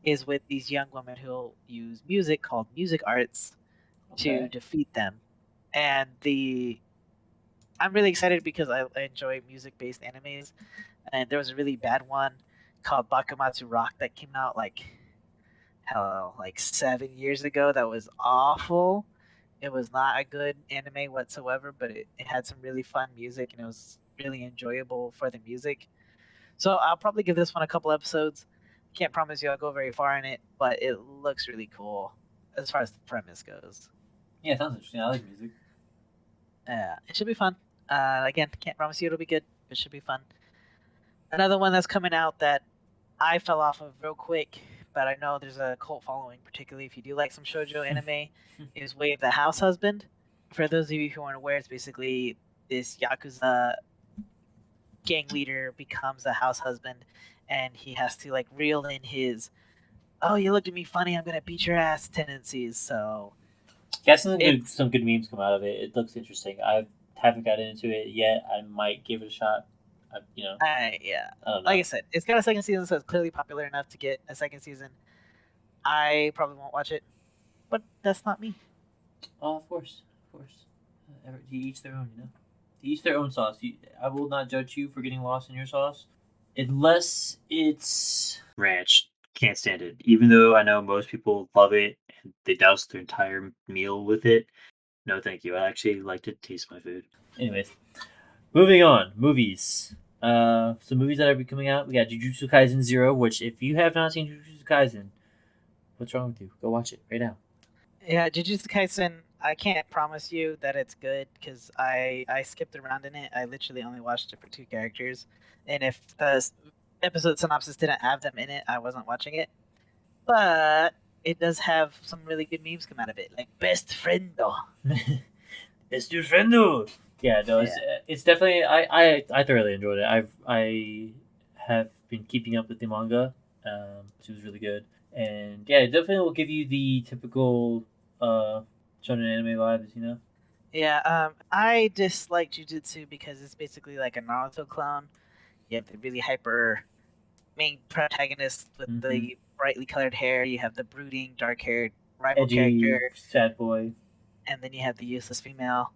[SPEAKER 2] is with these young women who use music called music arts to defeat them. And I'm really excited because I enjoy music-based animes. And there was a really bad one called Bakumatsu Rock that came out like 7 years ago that was awful. It was not a good anime whatsoever, but it had some really fun music and it was really enjoyable for the music. So I'll probably give this one a couple episodes. Can't promise you I'll go very far in it, but it looks really cool as far as the premise goes.
[SPEAKER 1] Yeah, it sounds interesting. I like music.
[SPEAKER 2] Yeah, it should be fun. Again, can't promise you it'll be good, but it should be fun. Another one that's coming out that I fell off of real quick, but I know there's a cult following, particularly if you do like some shoujo anime, is Way of the House Husband. For those of you who aren't aware, it's basically this Yakuza gang leader becomes a house husband, and he has to like reel in his, oh, you looked at me funny, I'm going to beat your ass tendencies, so...
[SPEAKER 1] Yeah, some good memes come out of it. It looks interesting. I haven't gotten into it yet. I might give it a shot. Yeah.
[SPEAKER 2] I don't know. Like I said, it's got a second season, so it's clearly popular enough to get a second season. I probably won't watch it, but that's not me.
[SPEAKER 1] Oh, of course. Each their own, each their own sauce. I will not judge you for getting lost in your sauce, unless it's ranch. Can't stand it. Even though I know most people love it and they douse their entire meal with it. No, thank you. I actually like to taste my food. Anyways, moving on. Movies. Some movies that are coming out. We got Jujutsu Kaisen 0, which if you have not seen Jujutsu Kaisen, what's wrong with you? Go watch it right now.
[SPEAKER 2] Yeah, Jujutsu Kaisen. I can't promise you that it's good because I skipped around in it. I literally only watched it for 2 characters, and if the episode synopsis didn't have them in it, I wasn't watching it. But it does have some really good memes come out of it, like best friendo.
[SPEAKER 1] Best friendo. Yeah, no, it's definitely I thoroughly enjoyed it. I have been keeping up with the manga. It was really good, and yeah, it definitely will give you the typical shonen anime vibes, you know.
[SPEAKER 2] Yeah, I dislike Jujutsu because it's basically like a Naruto clone. You have the really hyper main protagonist with the brightly colored hair. You have the brooding, dark-haired rival
[SPEAKER 1] edgy,
[SPEAKER 2] character,
[SPEAKER 1] sad boy,
[SPEAKER 2] and then you have the useless female.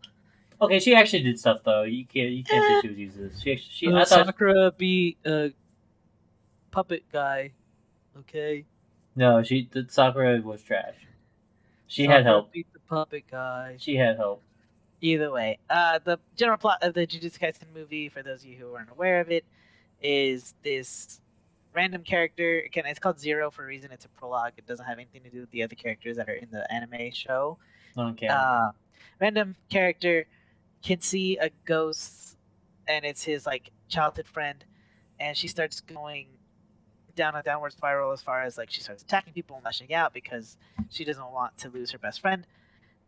[SPEAKER 1] Okay, she actually did stuff though. You can't say she was useless. I thought
[SPEAKER 2] Sakura be a puppet guy. Okay.
[SPEAKER 1] No, the Sakura was trash. She had help.
[SPEAKER 2] Beat the puppet guy.
[SPEAKER 1] She had help.
[SPEAKER 2] Either way, the general plot of the Jujutsu Kaisen movie, for those of you who aren't aware of it, is this random character. Again, it's called Zero for a reason. It's a prologue. It doesn't have anything to do with the other characters that are in the anime show. Random character can see a ghost, and it's his like childhood friend, and she starts going down a downward spiral as far as like she starts attacking people and lashing out because she doesn't want to lose her best friend.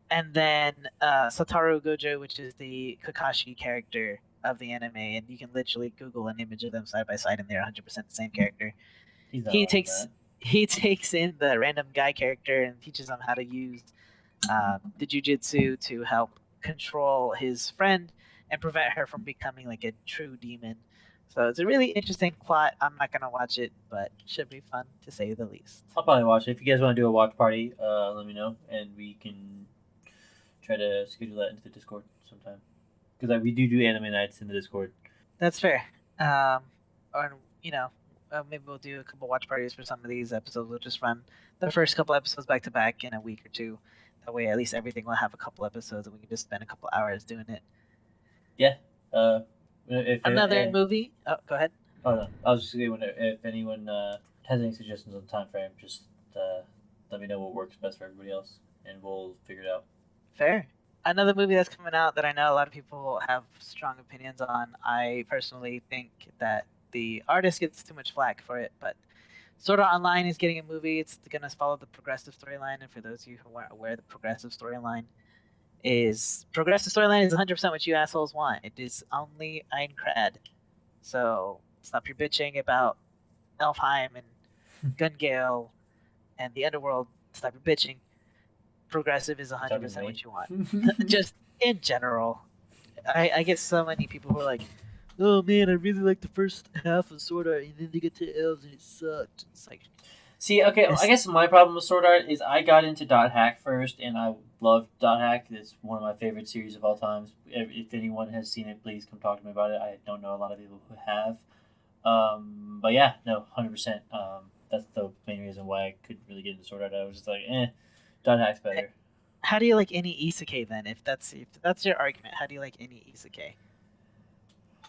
[SPEAKER 2] And then Satoru Gojo, which is the Kakashi character of the anime, and you can literally Google an image of them side by side, and they're 100% the same character. He takes in the random guy character and teaches him how to use the jujitsu to help control his friend and prevent her from becoming like a true demon. So it's a really interesting plot. I'm not gonna watch it, but should be fun to say the least.
[SPEAKER 1] I'll probably watch it. If you guys want to do a watch party, let me know, and we can try to schedule that into the Discord sometime. Because we do anime nights in the Discord.
[SPEAKER 2] That's fair. Or maybe we'll do a couple watch parties for some of these episodes. We'll just run the first couple episodes back to back in a week or two. That way, at least everything will have a couple episodes, and we can just spend a couple hours doing it.
[SPEAKER 1] Yeah.
[SPEAKER 2] Another movie. Oh, go ahead.
[SPEAKER 1] Oh no, I was just saying, if anyone has any suggestions on time frame, just let me know what works best for everybody else, and we'll figure it out.
[SPEAKER 2] Fair. Another movie that's coming out that I know a lot of people have strong opinions on. I personally think that the artist gets too much flack for it, but Sword Art Online is getting a movie. It's going to follow the progressive storyline, and for those of you who aren't aware, the progressive storyline is 100% what you assholes want. It is only Aincrad. So stop your bitching about Elfheim and Gungale and the Underworld. Stop your bitching. Progressive is 100% what you want. Just in general. I get so many people who are like, oh man, I really like the first half of Sword Art, and then they get to elves and it sucked. It's like,
[SPEAKER 1] see, okay, I guess my problem with Sword Art is I got into Dot Hack first, and I love Dot Hack. It's one of my favorite series of all time. If anyone has seen it, please come talk to me about it. I don't know a lot of people who have. But yeah, no, 100%. That's the main reason why I couldn't really get into Sword Art. I was just like, Dot Hack's better.
[SPEAKER 2] How do you like any isekai then? If that's your argument, how do you like any isekai?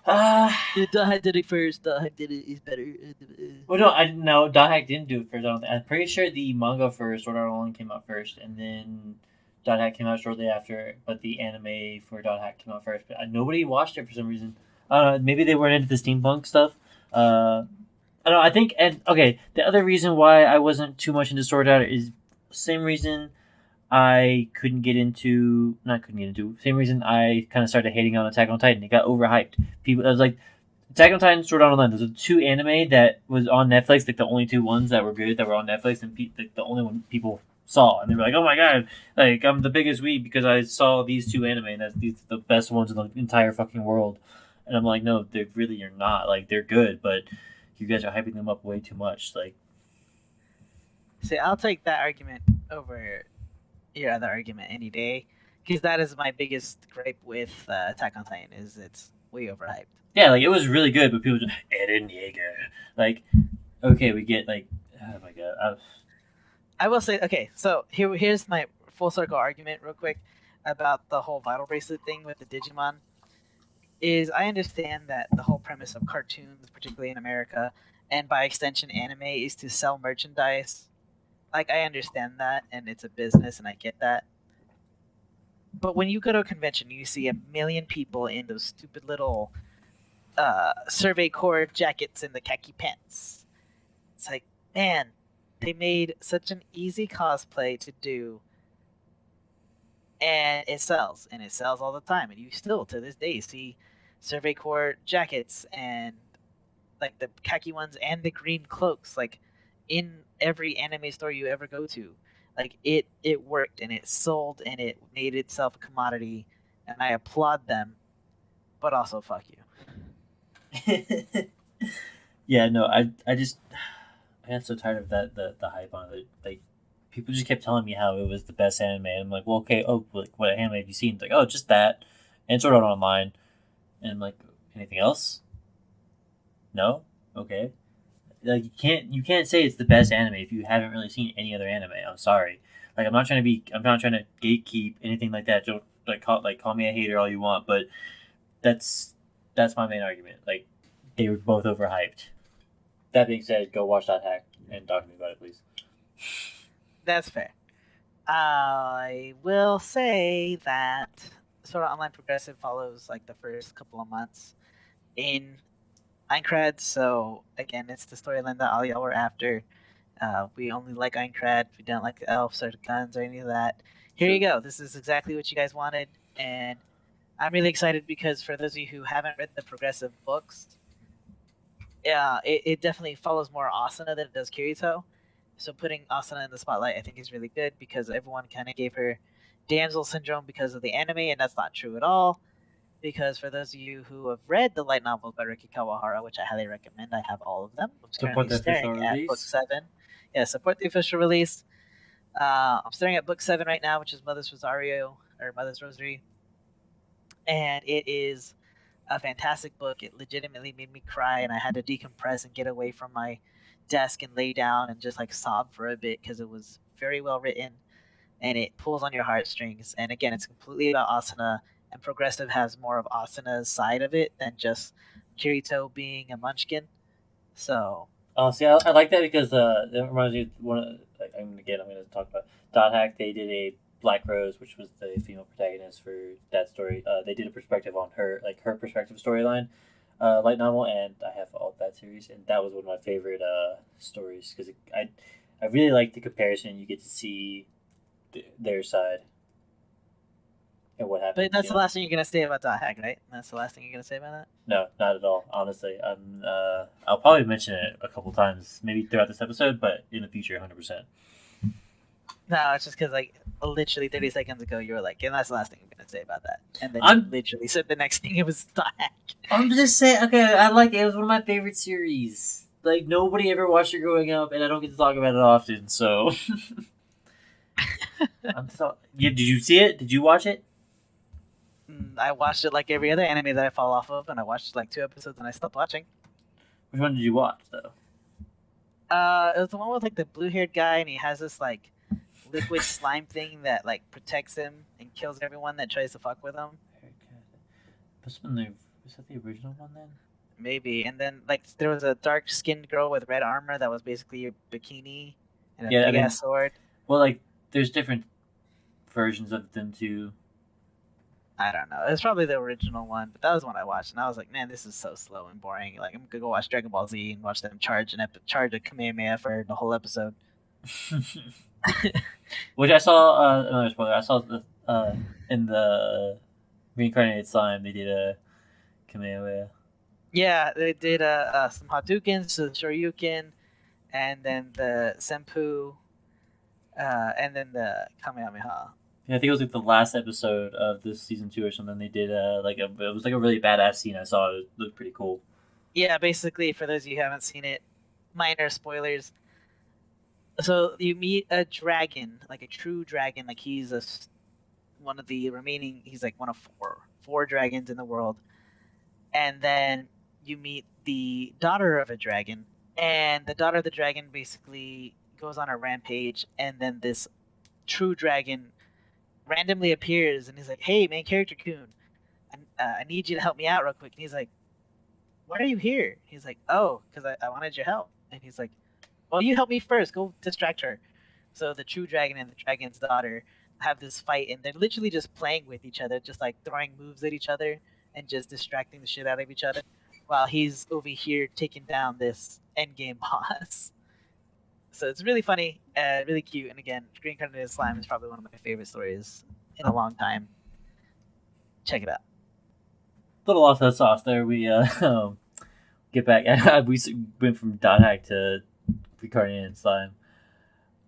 [SPEAKER 2] Dot Hack did it first. Dot Hack did it is better.
[SPEAKER 1] Well, no, I didn't know. Dot Hack didn't do it first. I'm pretty sure the manga for Sword Art Online came out first, and then Dot Hack came out shortly after. But the anime for Dot Hack came out first. But nobody watched it for some reason. I don't know. Maybe they weren't into the steampunk stuff. I don't know. I think, and okay, the other reason why I wasn't too much into Sword Art is same reason I couldn't get into. Same reason I kind of started hating on Attack on Titan. It got overhyped. People, I was like, Attack on Titan, Sword Art Online. Those are two anime that was on Netflix, like the only two ones that were good that were on Netflix, and the only one people saw, and they were like, "Oh my god, like I'm the biggest weeb because I saw these two anime, and these are the best ones in the entire fucking world." And I'm like, "No, they really are not. Like they're good, but you guys are hyping them up way too much." Like,
[SPEAKER 2] see, I'll take that argument over your other argument any day, because that is my biggest gripe with Attack on Titan is it's way overhyped.
[SPEAKER 1] Yeah, like it was really good, but people just Eren Yeager. Like, okay, we get like, oh my god.
[SPEAKER 2] I will say, okay, so here's my full circle argument, real quick, about the whole vital bracelet thing with the Digimon. is I understand that the whole premise of cartoons, particularly in America, and by extension anime, is to sell merchandise. Like, I understand that, and it's a business, and I get that. But when you go to a convention, you see a million people in those stupid little Survey Corps jackets and the khaki pants. It's like, man, they made such an easy cosplay to do, and it sells all the time. And you still, to this day, see Survey Corps jackets and like the khaki ones and the green cloaks, like in every anime store you ever go to. Like it worked and it sold and it made itself a commodity, and I applaud them, but also fuck you.
[SPEAKER 1] Yeah, no, I just I got so tired of the hype on it. Like people just kept telling me how it was the best anime, and I'm like, well, okay, oh, like what anime have you seen? It's like, oh, just that, and it's sort of online, and I'm like, anything else? No, okay. Like you can't say it's the best anime if you haven't really seen any other anime. I'm sorry. Like I'm not trying to gatekeep anything like that. Don't call me a hater all you want, but that's that's my main argument. Like they were both overhyped. That being said, go watch that hack and talk to me about it, please.
[SPEAKER 2] That's fair. I will say that Sword Art Online Progressive follows like the first couple of months in Aincrad, so again, it's the storyline that all y'all were after. We only like Aincrad. We don't like the elves or the guns or any of that. Here you go. This is exactly what you guys wanted, and I'm really excited because for those of you who haven't read the progressive books, yeah, it definitely follows more Asuna than it does Kirito. So putting Asuna in the spotlight, I think, is really good because everyone kind of gave her damsel syndrome because of the anime, and that's not true at all. Because for those of you who have read the light novels by Riki Kawahara, which I highly recommend, I have all of them. I'm
[SPEAKER 1] Support
[SPEAKER 2] currently
[SPEAKER 1] the official
[SPEAKER 2] staring at book
[SPEAKER 1] release.
[SPEAKER 2] 7. Yeah, support the official release. I'm staring at book 7 right now, which is Mother's Rosario or Mother's Rosary, and it is a fantastic book. It legitimately made me cry, and I had to decompress and get away from my desk and lay down and just like sob for a bit because it was very well written and it pulls on your heartstrings. And again, it's completely about Asuna, and Progressive has more of Asuna's side of it than just Kirito being a munchkin. So,
[SPEAKER 1] Oh, see, I like that because it reminds me of one. Like, I'm going to talk about Dot Hack. They did a Black Rose, which was the female protagonist for that story. They did a perspective on her, like her perspective storyline, light novel, and I have all of that series, and that was one of my favorite stories because I really like the comparison. You get to see their side and what happens.
[SPEAKER 2] but that's the last thing you're gonna say about Dot Hack, right? That's the last thing you're gonna say about that.
[SPEAKER 1] No, not at all. Honestly, I'll probably mention it a couple times, maybe throughout this episode, but in the future, 100%.
[SPEAKER 2] No, it's just because like literally 30 seconds ago you were like, and that's the last thing I'm gonna say about that, and then
[SPEAKER 1] I'm
[SPEAKER 2] you literally said the next thing it was Dot Hack.
[SPEAKER 1] I'm just saying. Okay, I like it. It was one of my favorite series. Like nobody ever watched it growing up, and I don't get to talk about it often. So, Yeah, did you see it? Did you watch it?
[SPEAKER 2] I watched it like every other anime that I fall off of, and I watched like 2 episodes and I stopped watching.
[SPEAKER 1] Which one did you watch though?
[SPEAKER 2] It was the one with like the blue-haired guy, and he has this like liquid slime thing that like protects him and kills everyone that tries to fuck with him.
[SPEAKER 1] This one, was that the original one then?
[SPEAKER 2] Maybe. And then like there was a dark-skinned girl with red armor that was basically a bikini and a big ass sword.
[SPEAKER 1] Well, like there's different versions of them too.
[SPEAKER 2] I don't know. It was probably the original one, but that was one I watched, and I was like, man, this is so slow and boring. Like I'm gonna go watch Dragon Ball Z and watch them charge a Kamehameha for the whole episode.
[SPEAKER 1] Which I saw another spoiler. I saw in the reincarnated slime they did a Kamehameha.
[SPEAKER 2] Yeah, they did some Hadoukens, the Shoryuken, and then the Senpu, and then the Kamehameha.
[SPEAKER 1] Yeah, I think it was like the last episode of this season 2 or something. They did it was like a really badass scene. I saw it looked pretty cool.
[SPEAKER 2] Yeah, basically for those of you who haven't seen it, minor spoilers. So you meet a dragon, like a true dragon, like he's one of the remaining. He's like one of four dragons in the world, and then you meet the daughter of a dragon, and the daughter of the dragon basically goes on a rampage, and then this true dragon randomly appears and he's like, "Hey, main character Kun, I need you to help me out real quick. And he's like, why are you here? He's like, oh, because I wanted your help. And he's like, well, you help me first. Go distract her. So the true dragon and the dragon's daughter have this fight, and they're literally just playing with each other, just like throwing moves at each other and just distracting the shit out of each other, while he's over here taking down this endgame boss. So it's really funny, really cute, and again, Reincarnated Slime is probably one of my favorite stories in a long time. Check it out.
[SPEAKER 1] Little off the sauce there. We get back. We went from Dot Hack to Reincarnated Slime.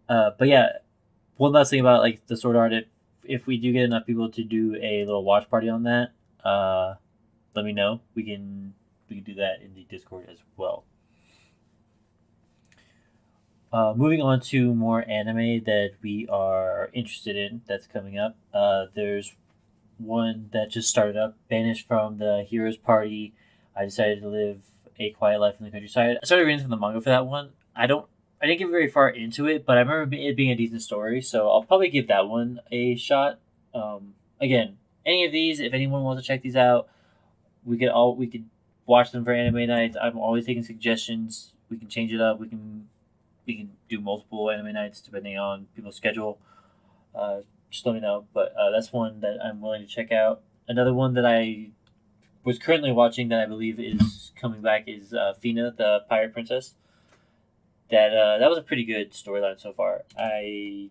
[SPEAKER 1] But yeah, one last thing about like the sword art. If we do get enough people to do a little watch party on that, let me know. We can do that in the Discord as well. Moving on to more anime that we are interested in that's coming up. There's one that just started up. Banished from the heroes party, I decided to live a quiet life in the countryside. I started reading from the manga for that one. I didn't get very far into it, but I remember it being a decent story, so I'll probably give that one a shot. Again, any of these, if anyone wants to check these out, we could watch them for anime nights. I'm always taking suggestions. We can change it up. We can do multiple anime nights depending on people's schedule. Just let me know. But that's one that I'm willing to check out. Another one that I was currently watching that I believe is coming back is Fina, the Pirate Princess. That was a pretty good storyline so far. I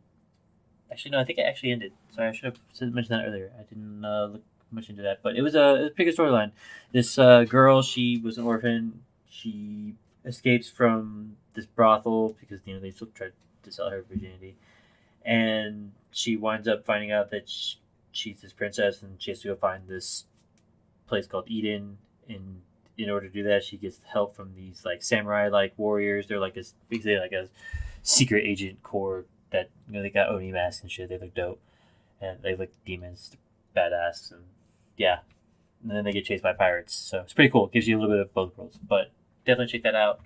[SPEAKER 1] think it actually ended. Sorry, I should have mentioned that earlier. I didn't look much into that, but it was a pretty good storyline. This girl, she was an orphan. She escapes from this brothel because they still tried to sell her virginity, and she winds up finding out that she's this princess, and she has to go find this place called Eden. In order to do that, she gets help from these like samurai like warriors. They're like basically like a secret agent corps that they got Oni masks and shit. They look dope, and they look demons, badass, and yeah. And then they get chased by pirates, so it's pretty cool. It gives you a little bit of both worlds, but definitely check that out.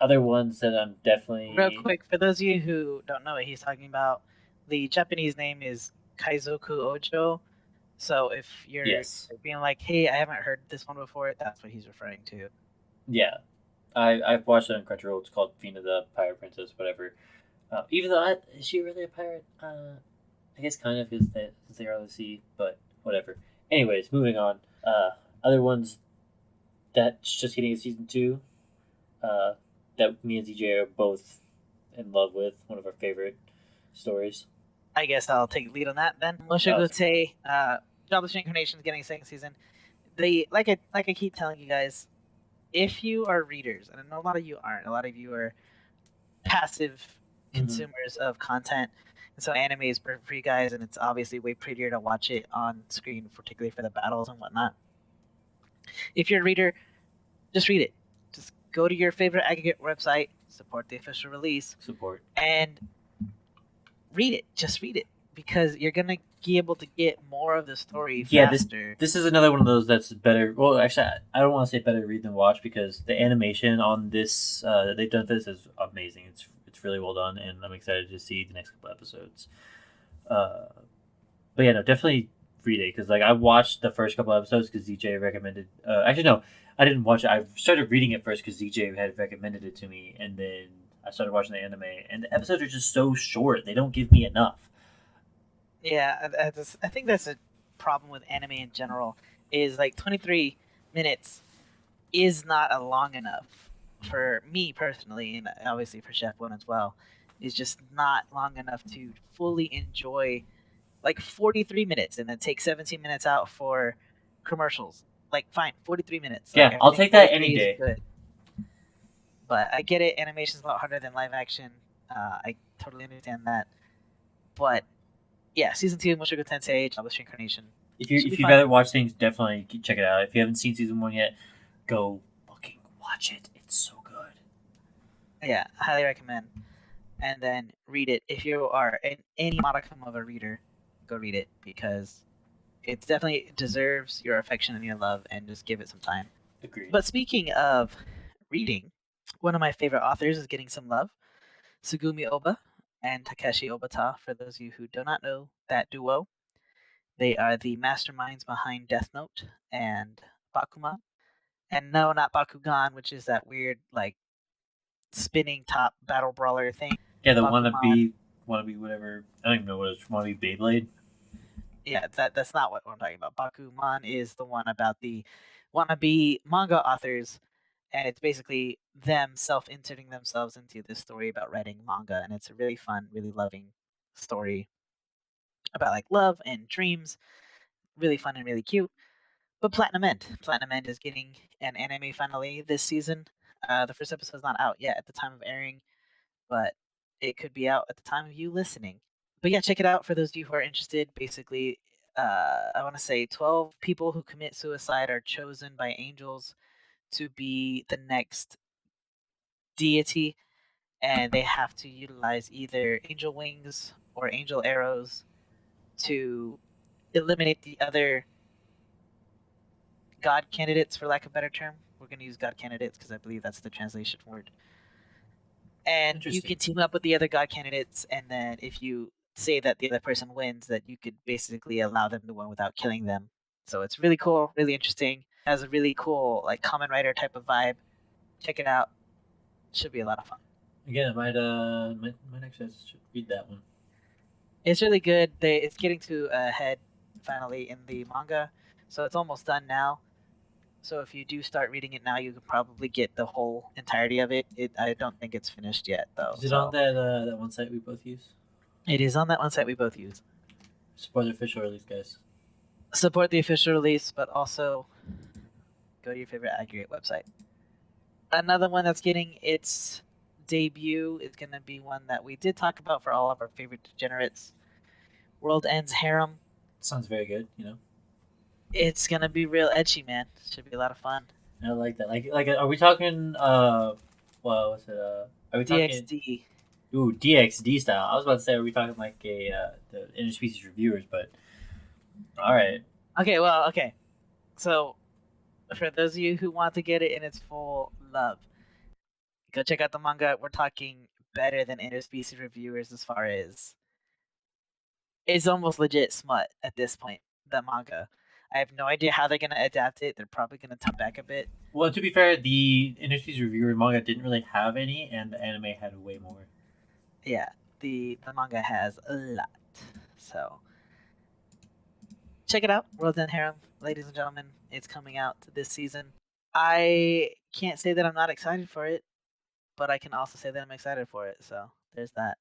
[SPEAKER 1] Other ones that I'm definitely
[SPEAKER 2] real quick for those of you who don't know what he's talking about. The Japanese name is Kaizoku Ojo. So if you're being like, hey, I haven't heard this one before, that's what he's referring to.
[SPEAKER 1] Yeah. I've watched it on Crunchyroll. It's called Fina the Pirate Princess, whatever. Even though, is she really a pirate? I guess kind of, because they are the sea, but whatever. Anyways, moving on. Other ones that's just getting a season 2, that me and ZJ are both in love with. One of our favorite stories.
[SPEAKER 2] I guess I'll take lead on that then. Mushoku Jobless Reincarnation is getting a second season. Like I keep telling you guys, if you are readers, and I know a lot of you aren't, a lot of you are passive consumers of content, and so anime is perfect for you guys, and it's obviously way prettier to watch it on screen, particularly for the battles and whatnot. If you're a reader, just read it. Just go to your favorite aggregate website, support the official release, and read it. Just read it, because you're gonna be able to get more of the story faster.
[SPEAKER 1] This is another one of those that's better. Well, actually, I don't want to say better read than watch, because the animation on this that they've done for this is amazing. It's really well done, and I'm excited to see the next couple episodes. But yeah, no, definitely read it, because like I watched the first couple episodes because ZJ recommended. Actually, no, I didn't watch it. I started reading it first because ZJ had recommended it to me, and then I started watching the anime, and the episodes are just so short. They don't give me enough.
[SPEAKER 2] Yeah, I think that's a problem with anime in general. Is like 23 minutes is not a long enough for me personally, and obviously for Chef One as well. Is just not long enough to fully enjoy. Like 43 minutes, and then take 17 minutes out for commercials. Like, fine, 43 minutes.
[SPEAKER 1] Yeah,
[SPEAKER 2] like,
[SPEAKER 1] I'll take that any day.
[SPEAKER 2] Good. But I get it. Animation's a lot harder than live action. I totally understand that. But yeah, season 2, Mushoku Tensei, Jobless Reincarnation.
[SPEAKER 1] If you'd rather watch things, definitely check it out. If you haven't seen season 1 yet, go fucking watch it. It's so good.
[SPEAKER 2] Yeah, highly recommend. And then read it. If you are any modicum of a reader, go read it, because it definitely deserves your affection and your love, and just give it some time.
[SPEAKER 1] Agreed.
[SPEAKER 2] But speaking of reading, one of my favorite authors is getting some love. Sugumi Oba and Takeshi Obata, for those of you who do not know that duo. They are the masterminds behind Death Note and Bakuman. And no, not Bakugan, which is that weird like spinning top battle brawler thing.
[SPEAKER 1] Yeah, the wannabe whatever. I don't even know what it's wannabe Beyblade.
[SPEAKER 2] Yeah, that's not what I'm talking about. Bakuman is the one about the wannabe manga authors, and it's basically them self-inserting themselves into this story about writing manga, and it's a really fun, really loving story about like love and dreams. Really fun and really cute. But Platinum End is getting an anime finally this season. The first episode is not out yet at the time of airing, but it could be out at the time of you listening. But yeah, check it out for those of you who are interested. Basically, I want to say 12 people who commit suicide are chosen by angels to be the next deity, and they have to utilize either angel wings or angel arrows to eliminate the other god candidates, for lack of a better term. We're going to use god candidates because I believe that's the translation word. And you can team up with the other god candidates, and then if you say that the other person wins, that you could basically allow them to win without killing them. So it's really cool, really interesting. Has a really cool like Kamen Rider type of vibe. Check it out. Should be a lot of fun.
[SPEAKER 1] Again, I might actually should read that one.
[SPEAKER 2] It's really good. It's getting to a head finally in the manga, so it's almost done now. So if you do start reading it now, you can probably get the whole entirety of it. I don't think it's finished yet, though.
[SPEAKER 1] Is it on that one site we both use?
[SPEAKER 2] It is on that one site we both use.
[SPEAKER 1] Support the official release, guys.
[SPEAKER 2] Support the official release, but also go to your favorite aggregate website. Another one that's getting its debut is going to be one that we did talk about for all of our favorite degenerates. World Ends Harem.
[SPEAKER 1] Sounds very good,
[SPEAKER 2] It's gonna be real edgy, man. Should be a lot of fun.
[SPEAKER 1] I like that. Like, are we talking? Well, what's it? Are we talking?
[SPEAKER 2] DXD.
[SPEAKER 1] Ooh, DXD style. I was about to say, are we talking like the interspecies reviewers? But all right.
[SPEAKER 2] Okay. So, for those of you who want to get it in its full love, go check out the manga. We're talking better than interspecies reviewers as far as it's almost legit smut at this point. The manga. I have no idea how they're gonna adapt it. They're probably gonna tone back a bit.
[SPEAKER 1] Well, to be fair, the interspecies reviewer manga didn't really have any, and the anime had way more.
[SPEAKER 2] Yeah, the manga has a lot. So check it out, World End Harem, ladies and gentlemen. It's coming out this season. I can't say that I'm not excited for it, but I can also say that I'm excited for it. So there's that.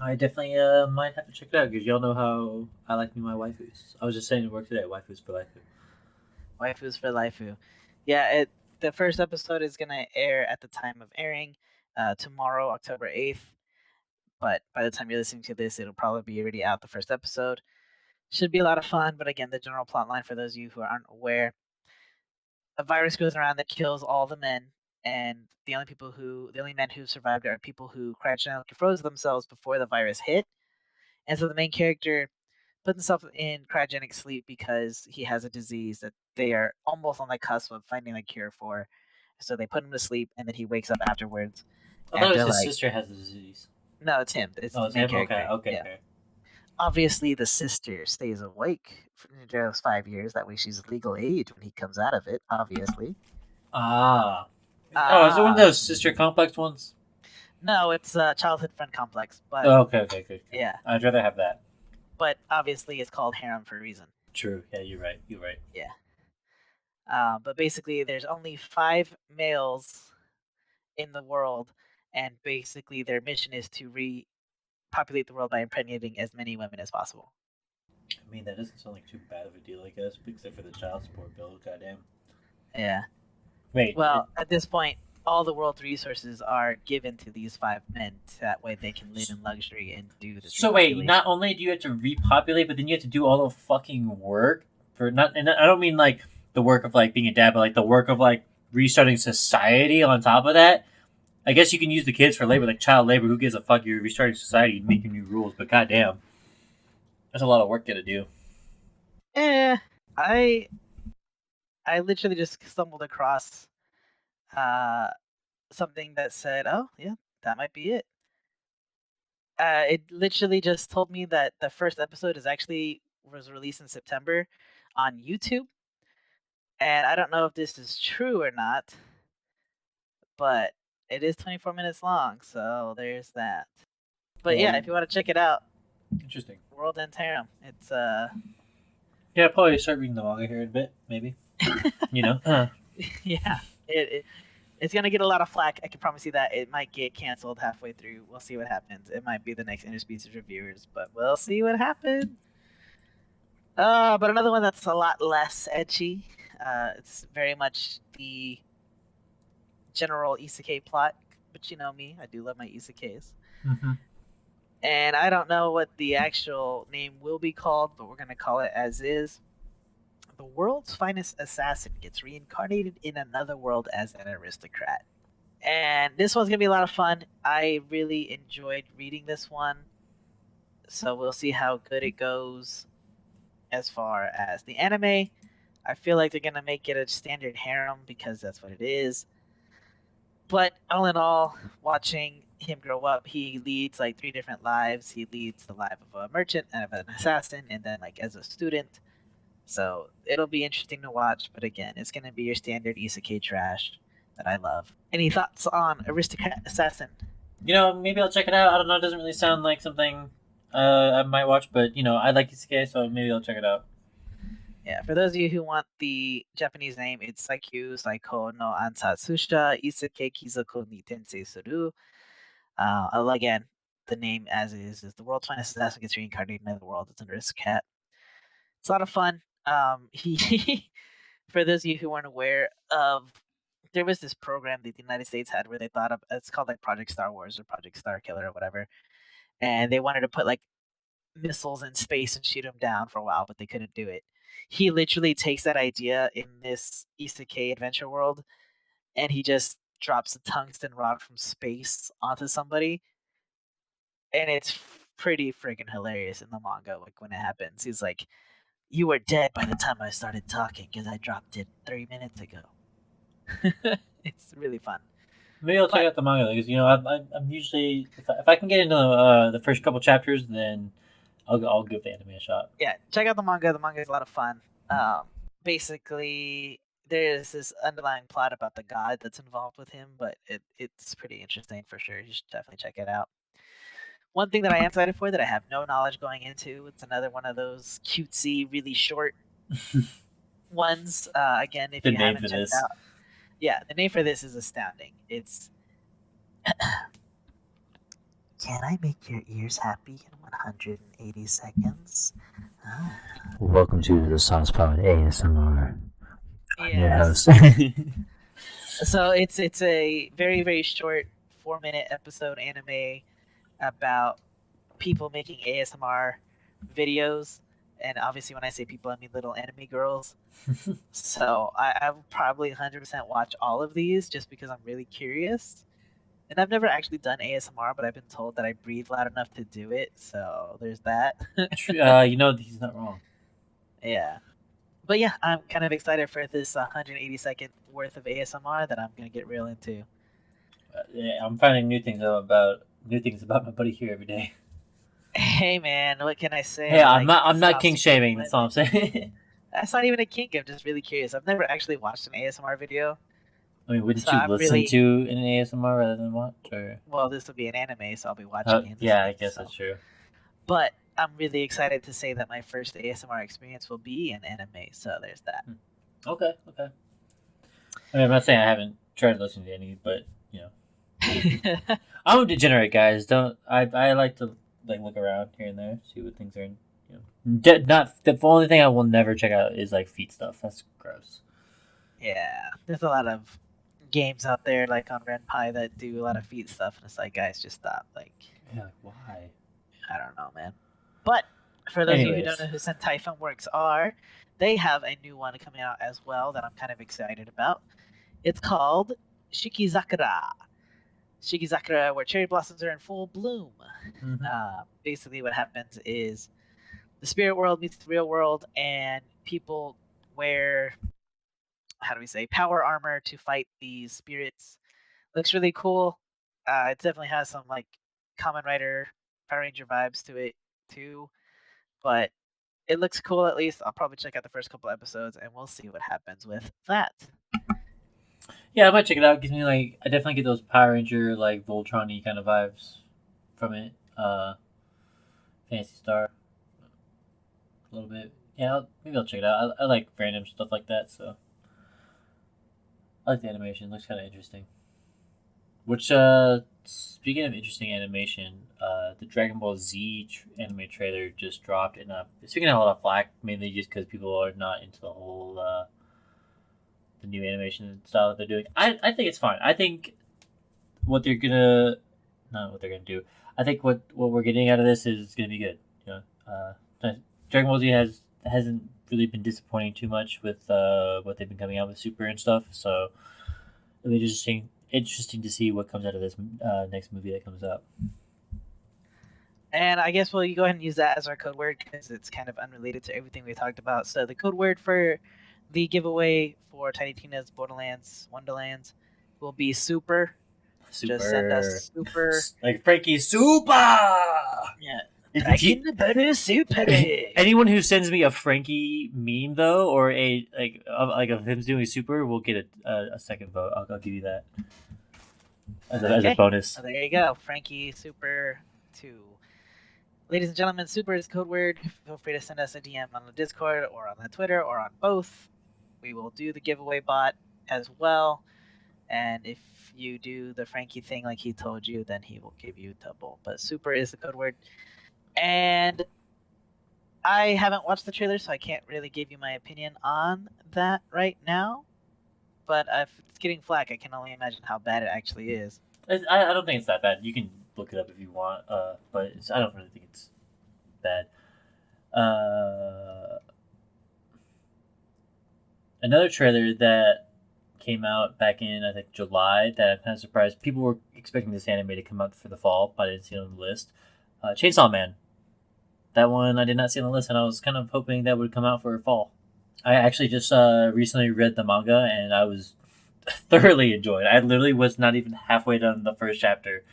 [SPEAKER 1] I definitely might have to check it out because y'all know how I like me my waifus. I was just saying at work today, waifus for life.
[SPEAKER 2] Waifus for life. Yeah, the first episode is gonna air at the time of airing, tomorrow, October 8th. But by the time you're listening to this, it'll probably be already out the first episode. Should be a lot of fun, but again, the general plot line for those of you who aren't aware, a virus goes around that kills all the men, and the only men who survived are people who cryogenically froze themselves before the virus hit. And so the main character put himself in cryogenic sleep because he has a disease that they are almost on the cusp of finding a cure for. So they put him to sleep, and then he wakes up afterwards.
[SPEAKER 1] I thought his sister has the disease.
[SPEAKER 2] No, it's him. It's
[SPEAKER 1] the main character. Okay.
[SPEAKER 2] Obviously, the sister stays awake for those 5 years. That way, she's legal age when he comes out of it. Obviously.
[SPEAKER 1] Is it one of those sister complex ones?
[SPEAKER 2] No, it's a childhood friend complex. But
[SPEAKER 1] okay, good.
[SPEAKER 2] Yeah,
[SPEAKER 1] I'd rather have that.
[SPEAKER 2] But obviously, it's called harem for a reason.
[SPEAKER 1] True. Yeah, you're right.
[SPEAKER 2] Yeah. But basically, there's only 5 males in the world, and basically, their mission is to repopulate the world by impregnating as many women as possible.
[SPEAKER 1] I mean, that doesn't sound like too bad of a deal, I guess, except for the child support bill. Goddamn.
[SPEAKER 2] Yeah.
[SPEAKER 1] Wait.
[SPEAKER 2] Well, at this point, all the world's resources are given to these 5 men. So that way, they can live in luxury and do this.
[SPEAKER 1] So wait, not only do you have to repopulate, but then you have to do all the fucking work for not. And I don't mean like the work of like being a dad, but like the work of like restarting society. On top of that, I guess you can use the kids for labor, like child labor. Who gives a fuck? You're restarting society, making new rules, but goddamn, there's a lot of work you got to do.
[SPEAKER 2] I literally just stumbled across something that said, "Oh, yeah, that might be it." It literally just told me that the first episode is actually was released in September on YouTube. And I don't know if this is true or not, but it is 24 minutes long, so there's that. But yeah, if you want to check it out,
[SPEAKER 1] Interesting.
[SPEAKER 2] World End Harem. It's
[SPEAKER 1] Yeah, I'll probably start reading the manga here in a bit, maybe. You know?
[SPEAKER 2] Yeah. It's gonna get a lot of flack. I can promise you that. It might get canceled halfway through. We'll see what happens. It might be the next Interspecies Reviewers, but we'll see what happens. But another one that's a lot less edgy. It's very much the general isekai plot, but you know me, I do love my isekais.
[SPEAKER 1] Mm-hmm.
[SPEAKER 2] And I don't know what the actual name will be called, but we're gonna call it as is. The world's finest assassin gets reincarnated in another world as an aristocrat. And this one's gonna be a lot of fun. I really enjoyed reading this one, so we'll see how good it goes. As far as the anime, I feel like they're gonna make it a standard harem because that's what it is. But all in all, watching him grow up, he leads like 3 different lives. He leads the life of a merchant and of an assassin, and then like as a student. So it'll be interesting to watch. But again, it's gonna be your standard isekai trash that I love. Any thoughts on Aristocrat Assassin?
[SPEAKER 1] You know, maybe I'll check it out. I don't know. It doesn't really sound like something I might watch, but you know, I like Isekai, so maybe I'll check it out.
[SPEAKER 2] Yeah, for those of you who want the Japanese name, it's Saikyu Saiko no Ansatsusha Isekai Kizoku ni Tensei Suru. Again, the name as is the world's finest assassin gets reincarnated in the world. It's an aristocrat. It's a lot of fun. He, for those of you who weren't aware of, there was this program that the United States had where they thought of, it's called like Project Star Wars or Project Star Killer or whatever, and they wanted to put like missiles in space and shoot them down for a while, but they couldn't do it. He literally takes that idea in this isekai adventure world, and he just drops a tungsten rod from space onto somebody, and it's pretty freaking hilarious in the manga. Like when it happens, he's like, "You were dead by the time I started talking because I dropped it 3 minutes ago." It's really fun.
[SPEAKER 1] Maybe I'll check out the manga because you know I'm usually if I can get into the first couple chapters, then I'll give the anime a shot.
[SPEAKER 2] Yeah, check out the manga. The manga is a lot of fun. Basically, there's this underlying plot about the god that's involved with him, but it's pretty interesting for sure. You should definitely check it out. One thing that I am excited for that I have no knowledge going into, it's another one of those cutesy, really short ones. Again, if
[SPEAKER 1] The
[SPEAKER 2] you
[SPEAKER 1] name
[SPEAKER 2] haven't
[SPEAKER 1] for
[SPEAKER 2] checked
[SPEAKER 1] this.
[SPEAKER 2] out, yeah, the name for this is astounding. It's Can I make your ears happy in 180 seconds?
[SPEAKER 1] Welcome to the Sauce Pod ASMR.
[SPEAKER 2] Yes. So it's a very very short 4-minute episode anime about people making ASMR videos, and obviously when I say people I mean little anime girls. So I will probably 100% watch all of these just because I'm really curious. And I've never actually done ASMR, but I've been told that I breathe loud enough to do it. So there's that.
[SPEAKER 1] You know he's not wrong.
[SPEAKER 2] Yeah. But yeah, I'm kind of excited for this 180-second worth of ASMR that I'm gonna get real into.
[SPEAKER 1] Yeah, I'm finding new things about my buddy here every day.
[SPEAKER 2] Hey man, what can I say?
[SPEAKER 1] Hey, I'm not king shaming. That's all I'm saying.
[SPEAKER 2] That's not even a kink. I'm just really curious. I've never actually watched an ASMR video.
[SPEAKER 1] I mean, wouldn't you listen to an ASMR rather than watch? Or
[SPEAKER 2] well, this will be an anime, so I'll be watching it.
[SPEAKER 1] Yeah, I guess that's true.
[SPEAKER 2] But I'm really excited to say that my first ASMR experience will be an anime. So there's that.
[SPEAKER 1] Okay. I mean, I'm not saying I haven't tried listening to any, but you know, I'm a degenerate, guys. Don't I like to like look around here and there, see what things are in. You know, not the only thing I will never check out is like feet stuff. That's gross.
[SPEAKER 2] Yeah, there's a lot of games out there like on Renpai that do a lot of feet stuff, and it's like, guys, just stop. Like,
[SPEAKER 1] yeah, why?
[SPEAKER 2] I don't know, man. But for those of you who don't know who Sentai Filmworks are, they have a new one coming out as well that I'm kind of excited about. It's called Shikizakura. Shikizakura, where cherry blossoms are in full bloom.
[SPEAKER 1] Mm-hmm.
[SPEAKER 2] Basically, what happens is the spirit world meets the real world, and people wear, how do we say, power armor to fight these spirits. Looks really cool. It definitely has some like Kamen Rider, Power Ranger vibes to it too, but it looks cool. At least I'll probably check out the first couple episodes, and we'll see what happens with that.
[SPEAKER 1] Yeah, I might check it out. It gives me like I definitely get those Power Ranger like Voltron-y kind of vibes from it. Fantasy Star a little bit. Yeah, maybe I'll check it out. I like random stuff like that, so I like the animation. It looks kind of interesting. Which, speaking of interesting animation, the Dragon Ball Z anime trailer just dropped, and it's getting a lot of flack, mainly just because people are not into the whole the new animation style that they're doing. I think it's fine. I think what they're gonna not what they're gonna do. I think what we're getting out of this is gonna be good. You know, Dragon Ball Z hasn't really been disappointing too much with what they've been coming out with Super and stuff. So it'll be interesting to see what comes out of this next movie that comes out.
[SPEAKER 2] And I guess we'll go ahead and use that as our code word because it's kind of unrelated to everything we talked about. So the code word for the giveaway for Tiny Tina's Borderlands Wonderlands will be super. Just send us super.
[SPEAKER 1] Like Frankie Super!
[SPEAKER 2] Yeah. Frankie the better super.
[SPEAKER 1] Anyone who sends me a Frankie meme though, or a like of him doing super, will get a second vote. I'll give you that as a bonus.
[SPEAKER 2] So there you go, Frankie Super 2. Ladies and gentlemen, super is code word. Feel free to send us a DM on the Discord or on the Twitter or on both. We will do the giveaway bot as well. And if you do the Frankie thing like he told you, then he will give you double. But super is the code word. And I haven't watched the trailer, so I can't really give you my opinion on that right now. But if it's getting flack, I can only imagine how bad it actually is.
[SPEAKER 1] I don't think it's that bad. You can look it up if you want, but I don't really think it's bad. Another trailer that came out back in I think July that I'm kind of surprised. People were expecting this anime to come out for the fall, but I didn't see it on the list. Chainsaw Man. That one I did not see on the list, and I was kind of hoping that would come out for fall. I actually just recently read the manga, and I was thoroughly enjoyed. I literally was not even halfway done the first chapter,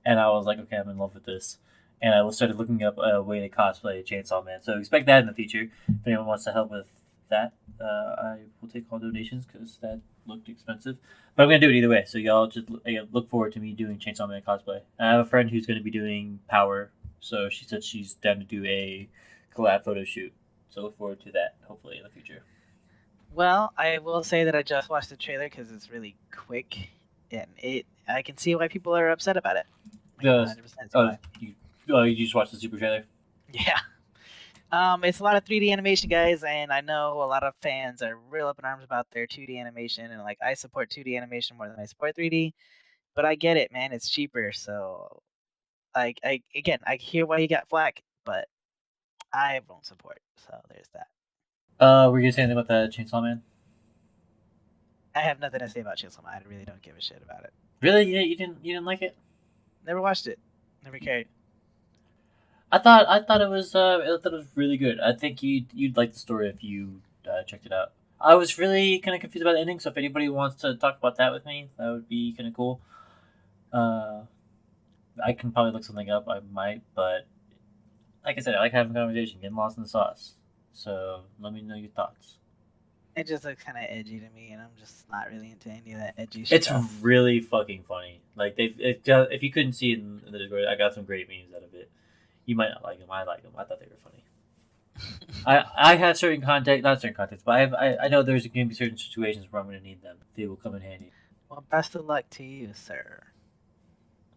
[SPEAKER 1] and I was like, okay, I'm in love with this. And I started looking up a way to cosplay Chainsaw Man. So expect that in the future. If anyone wants to help with that, I will take all donations because that looked expensive. But I'm going to do it either way. So y'all just look forward to me doing Chainsaw Man cosplay. I have a friend who's going to be doing Power. So she said she's down to do a collab photo shoot. So look forward to that, hopefully, in the future.
[SPEAKER 2] Well, I will say that I just watched the trailer because it's really quick, and I can see why people are upset about it.
[SPEAKER 1] You just watched the Super trailer?
[SPEAKER 2] Yeah. It's a lot of 3D animation, guys, and I know a lot of fans are real up in arms about their 2D animation, and like I support 2D animation more than I support 3D, but I get it, man. It's cheaper, so I hear why you got flack, but I won't support. So there's that.
[SPEAKER 1] Were you saying anything about the Chainsaw Man?
[SPEAKER 2] I have nothing to say about Chainsaw Man. I really don't give a shit about it.
[SPEAKER 1] Really, you didn't like it?
[SPEAKER 2] Never watched it. Never cared.
[SPEAKER 1] I thought it was really good. I think you'd like the story if you checked it out. I was really kind of confused about the ending, so if anybody wants to talk about that with me, that would be kind of cool. I can probably look something up. I might, but like I said, I like having a conversation, getting lost in the sauce. So let me know your thoughts.
[SPEAKER 2] It just looks kind of edgy to me, and I'm just not really into any of that edgy shit.
[SPEAKER 1] It's really fucking funny. Like if you couldn't see it in the Discord, I got some great memes out of it. You might not like them. I like them. I thought they were funny. I have certain context, not certain context, but I know there's going to be certain situations where I'm going to need them. They will come in handy.
[SPEAKER 2] Well, best of luck to you, sir.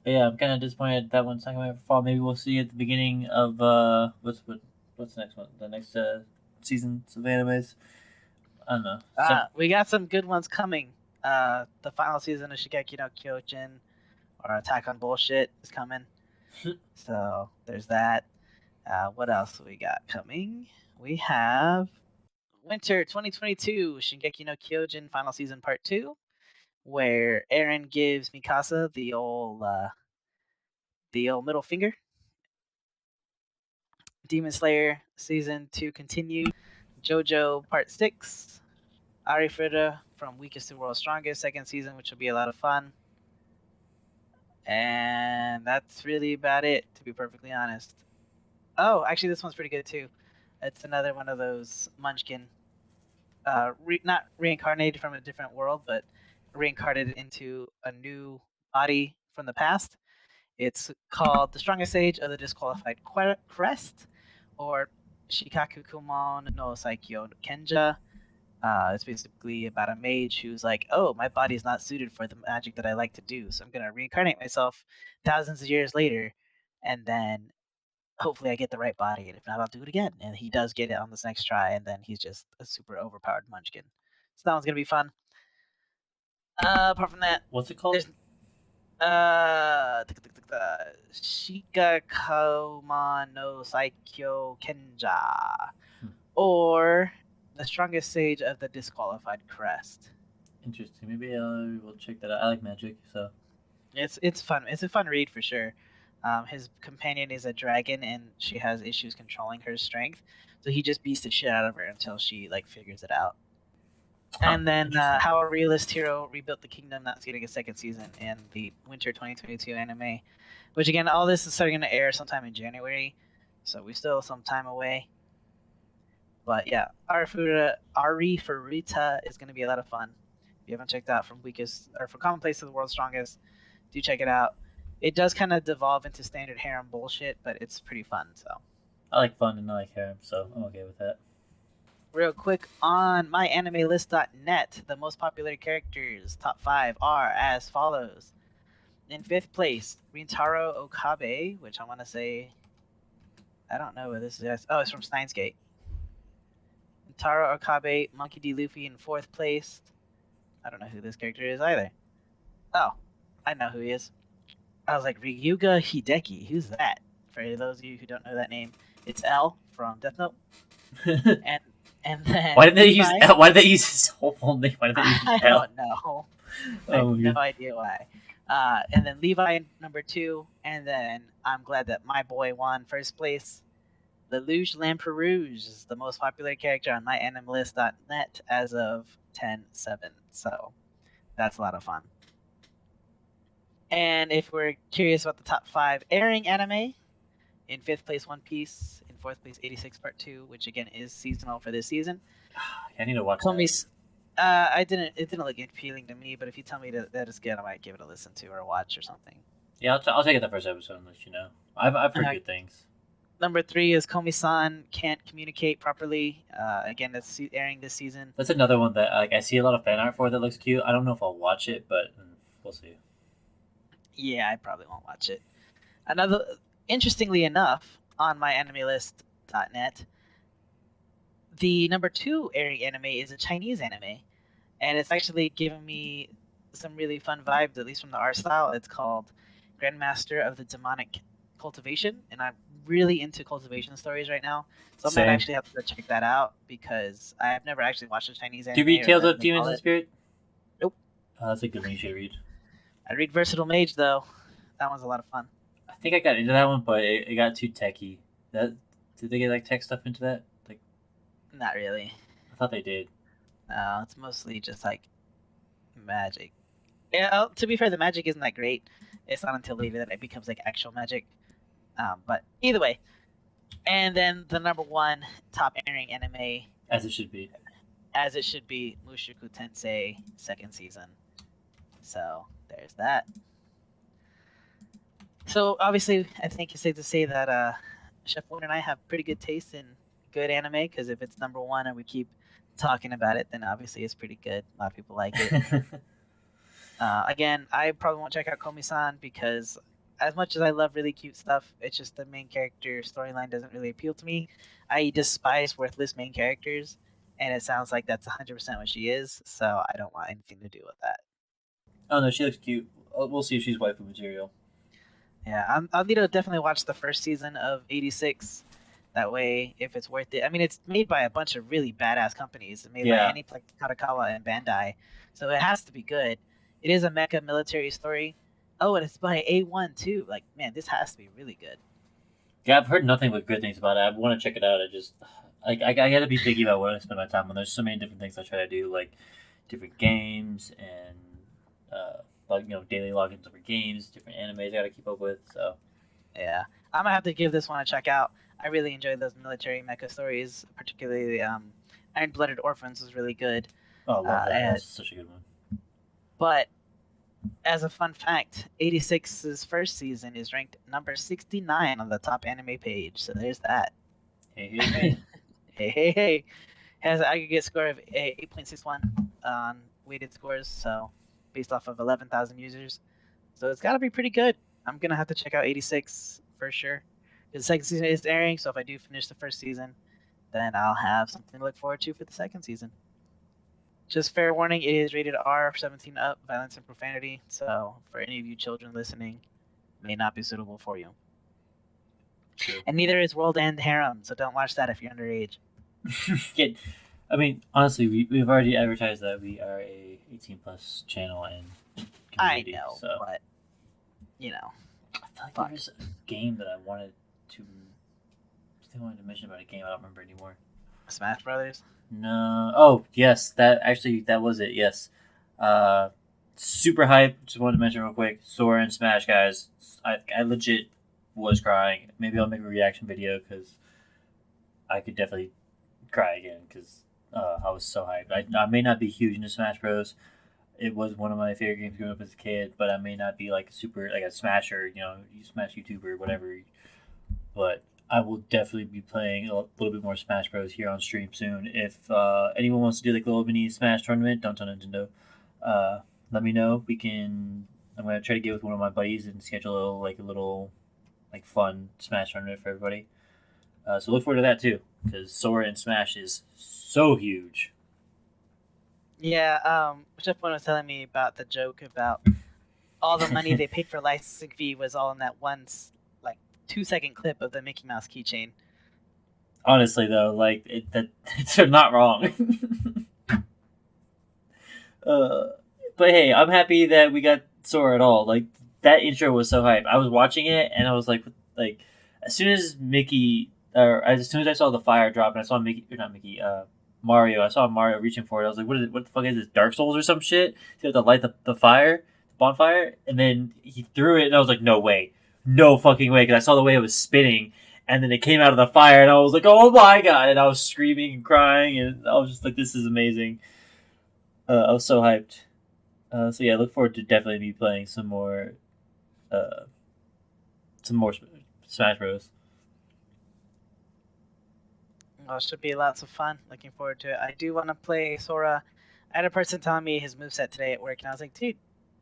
[SPEAKER 1] But yeah, I'm kind of disappointed that one's not coming out for fall. Maybe we'll see at the beginning of what's the next one? The next seasons of animes. I don't know.
[SPEAKER 2] We got some good ones coming. The final season of Shingeki no Kyojin, or Attack on Bullshit, is coming. So there's that. What else we got coming? We have Winter 2022 Shingeki no Kyojin Final Season Part 2, where Eren gives Mikasa the old middle finger. Demon Slayer Season 2 continued. JoJo Part 6. Arifureta from Weakest to World's Strongest, second season, which will be a lot of fun. And that's really about it, to be perfectly honest. Oh, actually, this one's pretty good too. It's another one of those Munchkin, not reincarnated from a different world, but reincarnated into a new body from the past. It's called The Strongest Age of the Disqualified Crest, or Shikaku Kumon no Saikyo Kenja. It's basically about a mage who's like, oh, my body is not suited for the magic that I like to do, so I'm going to reincarnate myself thousands of years later, and then hopefully I get the right body, and if not, I'll do it again. And he does get it on this next try, and then he's just a super overpowered munchkin. So that one's going to be fun. Apart from that,
[SPEAKER 1] what's it called?
[SPEAKER 2] There's Shikakoma no Saikyo Kenja, or The Strongest Sage of the Disqualified Crest.
[SPEAKER 1] Interesting. Maybe we'll check that out. I like magic, so
[SPEAKER 2] it's fun. It's a fun read for sure. His companion is a dragon, and she has issues controlling her strength, so he just beats the shit out of her until she like figures it out. And then How a Realist Hero Rebuilt the Kingdom, that's getting a second season in the Winter 2022 anime. Which again, all this is starting to air sometime in January, so we still have some time away. But yeah, Ari Furita is going to be a lot of fun. If you haven't checked out from Commonplace to the World's Strongest, do check it out. It does kind of devolve into standard harem bullshit, but it's pretty fun. So
[SPEAKER 1] I like fun and I like harem, so I'm okay with that.
[SPEAKER 2] Real quick, on myanimelist.net, the most popular characters, top 5, are as follows. In 5th place, Rintaro Okabe, which I want to say, I don't know what this is. Oh, it's from Steins Gate. Rintaro Okabe, Monkey D. Luffy in 4th place. I don't know who this character is either. Oh, I know who he is. I was like, Ryuga Hideki, who's that? For those of you who don't know that name, it's L from Death Note. And then
[SPEAKER 1] why did they use his whole full name? Why did they use
[SPEAKER 2] I don't know. I have no idea why. And then Levi number 2, and then I'm glad that my boy won 1st place. Lelouch Lamperouge is the most popular character on myanimelist.net as of 10/7. So that's a lot of fun. And if we're curious about the top 5 airing anime, in 5th place, One Piece. In 4th place, 86 Part 2, which again is seasonal for this season.
[SPEAKER 1] I need to watch that.
[SPEAKER 2] It didn't look appealing to me, but if you tell me that it's good, I might give it a listen to or a watch or something.
[SPEAKER 1] Yeah, I'll check out the first episode and let you know. I've heard good things.
[SPEAKER 2] Number 3 is Komi-san Can't Communicate Properly. Again, that's airing this season.
[SPEAKER 1] That's another one that I see a lot of fan art for that looks cute. I don't know if I'll watch it, but we'll see.
[SPEAKER 2] Yeah, I probably won't watch it. Interestingly enough, on myanimelist.net, the number 2 airing anime is a Chinese anime, and it's actually giving me some really fun vibes, at least from the art style. It's called Grandmaster of the Demonic Cultivation, and I'm really into cultivation stories right now, so I might actually have to go check that out because I've never actually watched a Chinese anime.
[SPEAKER 1] Do you read Tales of Demons and Spirit?
[SPEAKER 2] Nope.
[SPEAKER 1] That's a good one you should read.
[SPEAKER 2] I read Versatile Mage, though. That one's a lot of fun.
[SPEAKER 1] I think I got into that one, but it got too techy. Did they get like tech stuff into that? Like,
[SPEAKER 2] not really.
[SPEAKER 1] I thought they did.
[SPEAKER 2] No, it's mostly just like magic. Yeah, to be fair, the magic isn't that great. It's not until later that it becomes like actual magic. But either way, and then the number 1 top airing anime,
[SPEAKER 1] as it should be,
[SPEAKER 2] Mushoku Tensei 2nd season. So there's that. So obviously, I think it's safe to say that Chef Wood and I have pretty good taste in good anime, because if it's number 1 and we keep talking about it, then obviously it's pretty good. A lot of people like it. Again, I probably won't check out Komi-san because as much as I love really cute stuff, it's just the main character storyline doesn't really appeal to me. I despise worthless main characters, and it sounds like that's 100% what she is, so I don't want anything to do with that.
[SPEAKER 1] Oh no, she looks cute. We'll see if she's waifu material.
[SPEAKER 2] Yeah, I'll need to definitely watch the 1st season of 86. That way, if it's worth it. I mean, it's made by a bunch of really badass companies. It's made by Aniplex, Kadokawa, and Bandai, so it has to be good. It is a mecha military story. Oh, and it's by A1 too. Like, man, this has to be really good.
[SPEAKER 1] Yeah, I've heard nothing but good things about it. I want to check it out. I got to be picky about where I spend my time on. There's so many different things I try to do, like different games and daily logins for games, different animes I got to keep up with. So
[SPEAKER 2] yeah, I'm gonna have to give this one a check out. I really enjoy those military mecha stories, particularly Iron Blooded Orphans was really good.
[SPEAKER 1] Oh, I love that. That's such a good one.
[SPEAKER 2] But as a fun fact, 86's first season is ranked number 69 on the top anime page. So there's that.
[SPEAKER 1] Hey.
[SPEAKER 2] Hey. Has an aggregate score of 8.61 on weighted scores, so based off of 11,000 users. So it's got to be pretty good. I'm going to have to check out 86 for sure. The second season is airing, so if I do finish the first season, then I'll have something to look forward to for the second season. Just fair warning, it is rated R, 17 up, violence and profanity. So for any of you children listening, it may not be suitable for you.
[SPEAKER 1] True.
[SPEAKER 2] And neither is World End Harem, so don't watch that if you're underage.
[SPEAKER 1] I mean, honestly, we've already advertised that we are a 18+ channel and community.
[SPEAKER 2] I know,
[SPEAKER 1] so.
[SPEAKER 2] but you know,
[SPEAKER 1] I feel like there was a game that I wanted to mention about a game. I don't remember anymore.
[SPEAKER 2] Smash Brothers.
[SPEAKER 1] No. Oh, yes. That was it. Yes. Super hype. Just wanted to mention real quick. Sora and Smash, guys. I legit was crying. Maybe I'll make a reaction video because I could definitely cry again because I was so hyped. I may not be huge into Smash Bros. It was one of my favorite games growing up as a kid, but I may not be like a Smasher, you Smash YouTuber, whatever. But I will definitely be playing a little bit more Smash Bros. Here on stream soon. If anyone wants to do like a little mini Smash tournament, don't tell Nintendo. Let me know. I'm gonna try to get with one of my buddies and schedule a little fun Smash tournament for everybody. So look forward to that too, because Sora and Smash is so huge.
[SPEAKER 2] Yeah, Jeff was telling me about the joke about all the money they paid for licensing fee was all in that one 2-second clip of the Mickey Mouse keychain.
[SPEAKER 1] Honestly, though, they're not wrong. But hey, I'm happy that we got Sora at all. Like, that intro was so hype. I was watching it and I was like, as soon as I saw the fire drop and I saw Mario, I saw Mario reaching for it. I was like, what the fuck is this, Dark Souls or some shit? You have to light the fire, the bonfire, and then he threw it and I was like, no way. No fucking way, because I saw the way it was spinning, and then it came out of the fire, and I was like, oh my god, and I was screaming and crying, and I was just like, this is amazing. I was so hyped. So yeah, I look forward to definitely be playing some more Smash Bros.
[SPEAKER 2] Well, it should be lots of fun. Looking forward to it. I do want to play Sora. I had a person telling me his moveset today at work, and I was like, dude,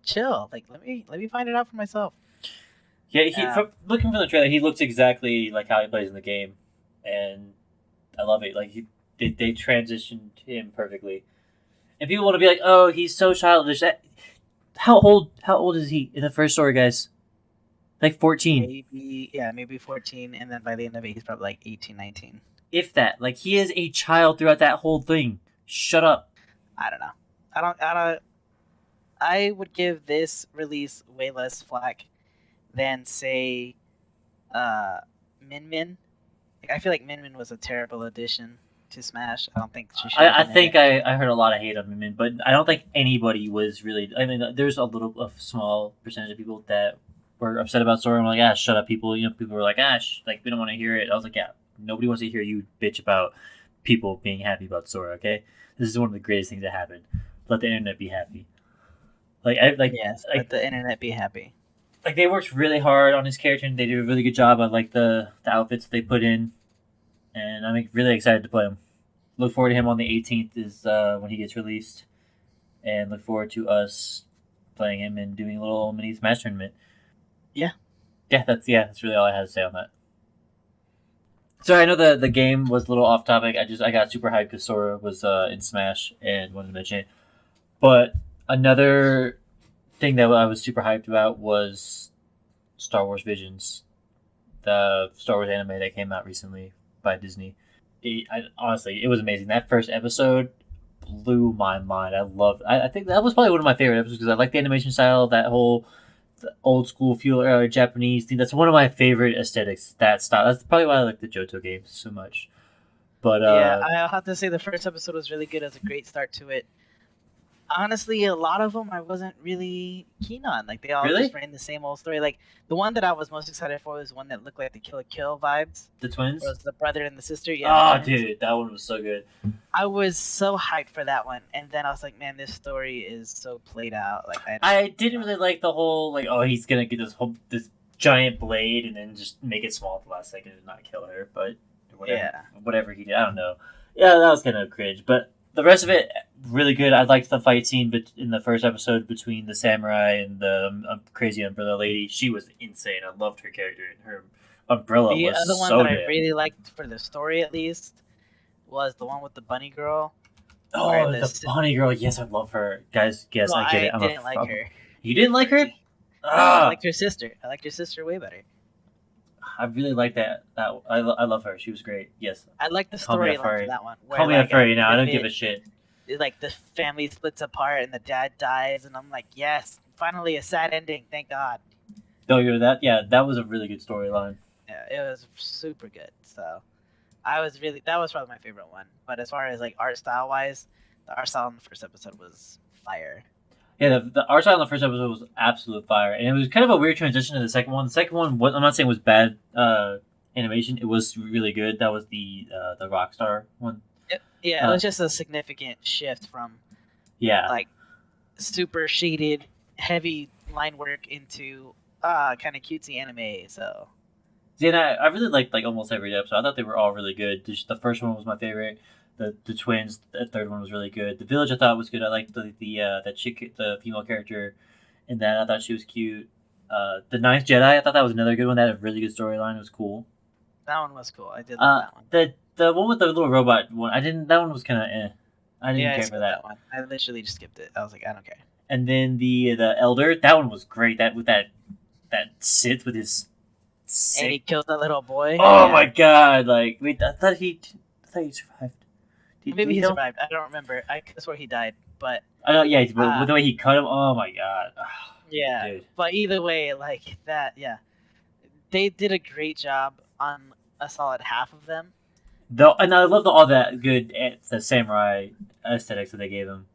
[SPEAKER 2] chill. Let me find it out for myself.
[SPEAKER 1] Yeah, looking from the trailer, he looks exactly like how he plays in the game, and I love it. Like they transitioned him perfectly, and people want to be like, "Oh, he's so childish." How old is he in the first story, guys? Like 14.
[SPEAKER 2] Maybe 14, and then by the end of it, he's probably like 18, 19.
[SPEAKER 1] If that, he is a child throughout that whole thing. Shut up.
[SPEAKER 2] I don't know. I would give this release way less flack than say Min Min. I feel like Min Min was a terrible addition to Smash. I don't think she should.
[SPEAKER 1] I heard a lot of hate on Min Min, but I don't think anybody was really. I mean, there's a small percentage of people that were upset about Sora. And were like, shut up, people. People were like, we don't want to hear it. I was like, yeah, nobody wants to hear you bitch about people being happy about Sora. Okay, this is one of the greatest things that happened. Let the internet be happy.
[SPEAKER 2] Let the internet be happy.
[SPEAKER 1] They worked really hard on his character, and they did a really good job on the outfits they put in, and I'm really excited to play him. Look forward to him on the 18th is when he gets released, and look forward to us playing him and doing a little mini Smash tournament.
[SPEAKER 2] Yeah,
[SPEAKER 1] that's really all I had to say on that. Sorry, I know the game was a little off topic. I got super hyped because Sora was in Smash and wanted to mention it, but another thing that I was super hyped about was Star Wars Visions, the Star Wars anime that came out recently by Disney. Honestly, it was amazing. That first episode blew my mind. I think that was probably one of my favorite episodes because I like the animation style, that whole old school feel, Japanese thing. That's one of my favorite aesthetics, that style. That's probably why I like the Johto games so much. But
[SPEAKER 2] I'll have to say the first episode was really good. It was a great start to it. Honestly, a lot of them I wasn't really keen on. Like they all
[SPEAKER 1] Really?
[SPEAKER 2] just ran the same old story. Like the one that I was most excited for was one that looked like the Kill la Kill vibes.
[SPEAKER 1] The twins?
[SPEAKER 2] It was the brother and the sister. Yeah.
[SPEAKER 1] Oh, dude, that one was so good.
[SPEAKER 2] I was so hyped for that one, and then I was like, man, this story is so played out. Like
[SPEAKER 1] I didn't really like the whole like, oh, he's gonna get this giant blade and then just make it small at the last second and not kill her, but whatever he did, I don't know. Yeah, that was kind of cringe, but the rest of it really good. I liked the fight scene in the first episode between the samurai and the crazy umbrella lady. She was insane. I loved her character, and her umbrella
[SPEAKER 2] the
[SPEAKER 1] was
[SPEAKER 2] other one
[SPEAKER 1] so
[SPEAKER 2] that
[SPEAKER 1] good.
[SPEAKER 2] I really liked for the story, at least, was the one with the bunny girl.
[SPEAKER 1] Oh, the bunny girl. Yes, I love her. Guys, yes,
[SPEAKER 2] well,
[SPEAKER 1] I get it.
[SPEAKER 2] I didn't like her.
[SPEAKER 1] You didn't like her?
[SPEAKER 2] I liked her sister. I liked her sister way better.
[SPEAKER 1] I really like that. I love her. She was great. Yes.
[SPEAKER 2] I like the storyline for that one.
[SPEAKER 1] Call me a furry now. I don't give a shit.
[SPEAKER 2] Like the family splits apart and the dad dies, and I'm like, yes, finally a sad ending. Thank God.
[SPEAKER 1] Oh, you're that? Yeah, that was a really good storyline.
[SPEAKER 2] Yeah, it was super good. So that was probably my favorite one. But as far as like art style wise, the art style in the first episode was fire.
[SPEAKER 1] Yeah, the art style in the first episode was absolute fire, and it was kind of a weird transition to the second one. The second one, I'm not saying was bad animation; it was really good. That was the Rockstar one.
[SPEAKER 2] It was just a significant shift from like super shaded, heavy line work into kind of cutesy anime. So
[SPEAKER 1] yeah, I really liked like almost every episode. I thought they were all really good. The first one was my favorite. The twins, the third one was really good. The village I thought was good. I liked the that chick, the female character, in that. I thought she was cute. The Ninth Jedi, I thought that was another good one. That had a really good storyline. It was cool.
[SPEAKER 2] That one was cool. I did like that one.
[SPEAKER 1] The one with the little robot one, I didn't. That one was kind of eh. I didn't care for that
[SPEAKER 2] one. I literally just skipped it. I was like, I don't care.
[SPEAKER 1] And then the Elder, that one was great. That with that Sith with his.
[SPEAKER 2] And he kills that little boy.
[SPEAKER 1] Oh my god! Like, wait, I thought he survived.
[SPEAKER 2] Maybe he survived. I don't remember. I swear he died, but
[SPEAKER 1] I know. Yeah, but with the way he cut him, oh my god.
[SPEAKER 2] Yeah, dude. But either way, like that, yeah, they did a great job on a solid half of them.
[SPEAKER 1] Though, and I love all that good the samurai aesthetics that they gave him.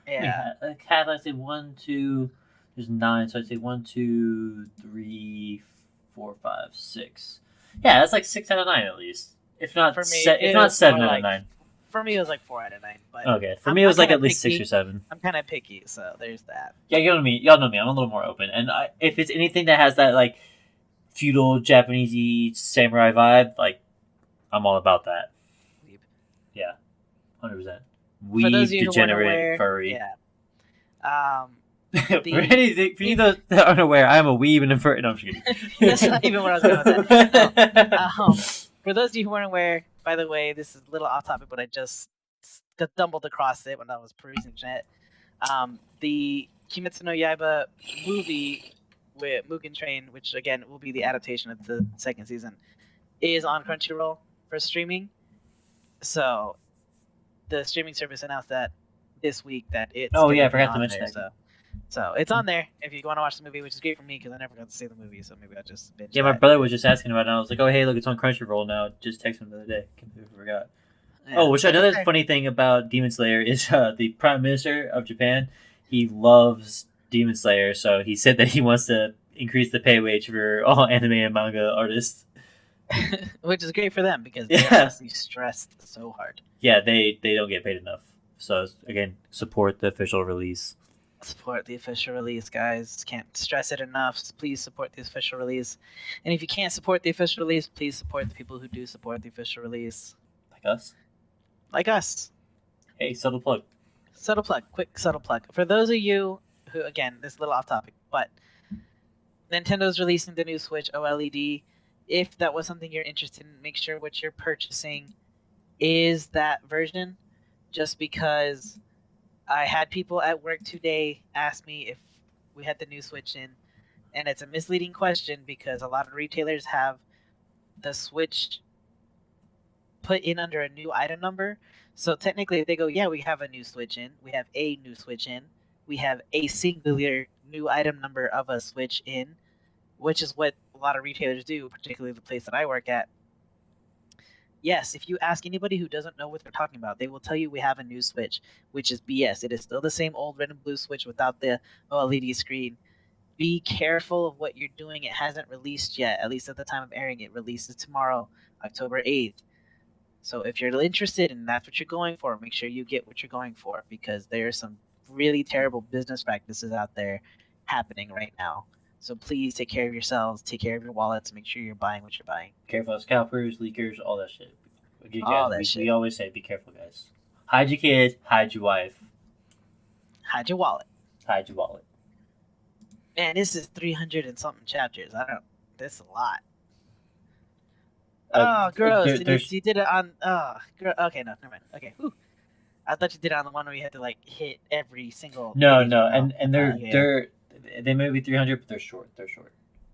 [SPEAKER 2] Yeah,
[SPEAKER 1] I'd say 1, 2. There's 9, so I'd say 1, 2, 3, 4, 5, 6. Yeah, that's like 6 out of 9 at least. If not,
[SPEAKER 2] for me,
[SPEAKER 1] if not 7 out of 9.
[SPEAKER 2] For me, it was like 4 out of 9. But
[SPEAKER 1] okay, for me, it was like at least 6 or 7.
[SPEAKER 2] I'm kind of picky, so there's that.
[SPEAKER 1] Yeah, you know me. Y'all know me. I'm a little more open, and if it's anything that has that like feudal Japanesey samurai vibe, like I'm all about that.
[SPEAKER 2] Weeb.
[SPEAKER 1] Yeah, 100%. Weeb, degenerate, furry.
[SPEAKER 2] Yeah.
[SPEAKER 1] For you those that aren't aware, I'm a weeb and a furry. No, I'm just kidding.
[SPEAKER 2] That's not even what I was going with that. For those of you who weren't aware, by the way, this is a little off topic, but I just stumbled across it when I was perusing the internet. The Kimetsu no Yaiba movie with Mugen Train, which again will be the adaptation of the second season, is on Crunchyroll for streaming. So the streaming service announced that this week that it's
[SPEAKER 1] I forgot to mention that.
[SPEAKER 2] So it's on there if you want to watch the movie, which is great for me because I never got to see the movie, so maybe I'll just binge
[SPEAKER 1] my brother was just asking about it, and I was like, oh, hey, look, it's on Crunchyroll now. Just texted him the other day. Completely forgot. Yeah. Which another funny thing about Demon Slayer is the Prime Minister of Japan, he loves Demon Slayer, so he said that he wants to increase the pay wage for all anime and manga artists.
[SPEAKER 2] Which is great for them because they must be stressed so hard.
[SPEAKER 1] Yeah, they don't get paid enough. So, again, support the official release.
[SPEAKER 2] Support the official release, guys. Can't stress it enough. Please support the official release. And if you can't support the official release, please support the people who do support the official release.
[SPEAKER 1] Like us?
[SPEAKER 2] Like us.
[SPEAKER 1] Hey, subtle plug.
[SPEAKER 2] Subtle plug. Quick subtle plug. For those of you who, again, this is a little off topic, but Nintendo's releasing the new Switch OLED. If that was something you're interested in, make sure what you're purchasing is that version. Just because I had people at work today ask me if we had the new Switch in, and it's a misleading question because a lot of retailers have the Switch put in under a new item number. So technically, if they go, yeah, we have a new Switch in, we have a new Switch in, we have a singular new item number of a Switch in, which is what a lot of retailers do, particularly the place that I work at. Yes, if you ask anybody who doesn't know what they're talking about, they will tell you we have a new Switch, which is BS. It is still the same old red and blue Switch without the OLED screen. Be careful of what you're doing. It hasn't released yet, at least at the time of airing. It releases tomorrow, October 8th. So if you're interested and that's what you're going for, make sure you get what you're going for, because there are some really terrible business practices out there happening right now. So please take care of yourselves, take care of your wallets, make sure you're buying what you're buying.
[SPEAKER 1] Careful of scalpers, leakers, all that shit. Again,
[SPEAKER 2] All
[SPEAKER 1] guys,
[SPEAKER 2] that shit.
[SPEAKER 1] We always say, be careful, guys. Hide your kids, hide your wife.
[SPEAKER 2] Hide your wallet.
[SPEAKER 1] Hide your wallet.
[SPEAKER 2] Man, this is 300 and something chapters. This is a lot. Oh, gross. You did it on. Okay, no, never mind. Okay, whew. I thought you did it on the one where you had to like hit every single.
[SPEAKER 1] No, and they may be 300, but they're short.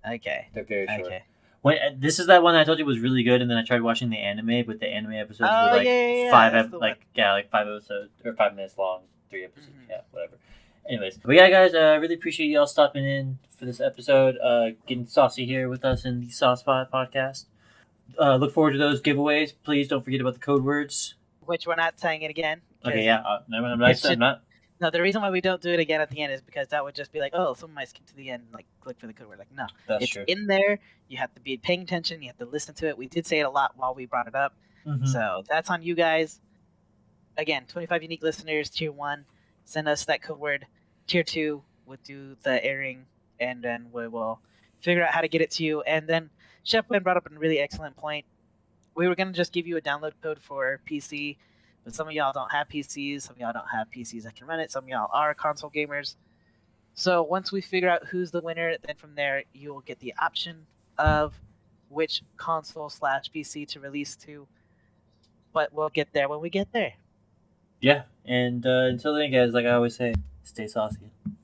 [SPEAKER 2] Okay.
[SPEAKER 1] They're very short.
[SPEAKER 2] Okay.
[SPEAKER 1] This is that one I told you was really good, and then I tried watching the anime, but the anime episodes were like 5 episodes or 5 minutes long, 3 episodes, whatever. Anyways, but yeah, guys, really appreciate y'all stopping in for this episode, getting saucy here with us in the Sauce podcast. Look forward to those giveaways. Please don't forget about the code words.
[SPEAKER 2] Which we're not saying it again.
[SPEAKER 1] Okay, yeah, I'm not.
[SPEAKER 2] No, the reason why we don't do it again at the end is because that would just be like, oh, someone might skip to the end, like click for the code word. Like, no,
[SPEAKER 1] that's
[SPEAKER 2] it's
[SPEAKER 1] true.
[SPEAKER 2] In there. You have to be paying attention. You have to listen to it. We did say it a lot while we brought it up, so that's on you guys. Again, 25 unique listeners, tier 1, send us that code word. Tier 2 would do the airing, and then we will figure out how to get it to you. And then Chef Ben brought up a really excellent point. We were going to just give you a download code for PC, but some of y'all don't have PCs. Some of y'all don't have PCs that can run it. Some of y'all are console gamers. So once we figure out who's the winner, then from there you will get the option of which console/PC to release to. But we'll get there when we get there.
[SPEAKER 1] Yeah, and until then, guys, like I always say, stay saucy.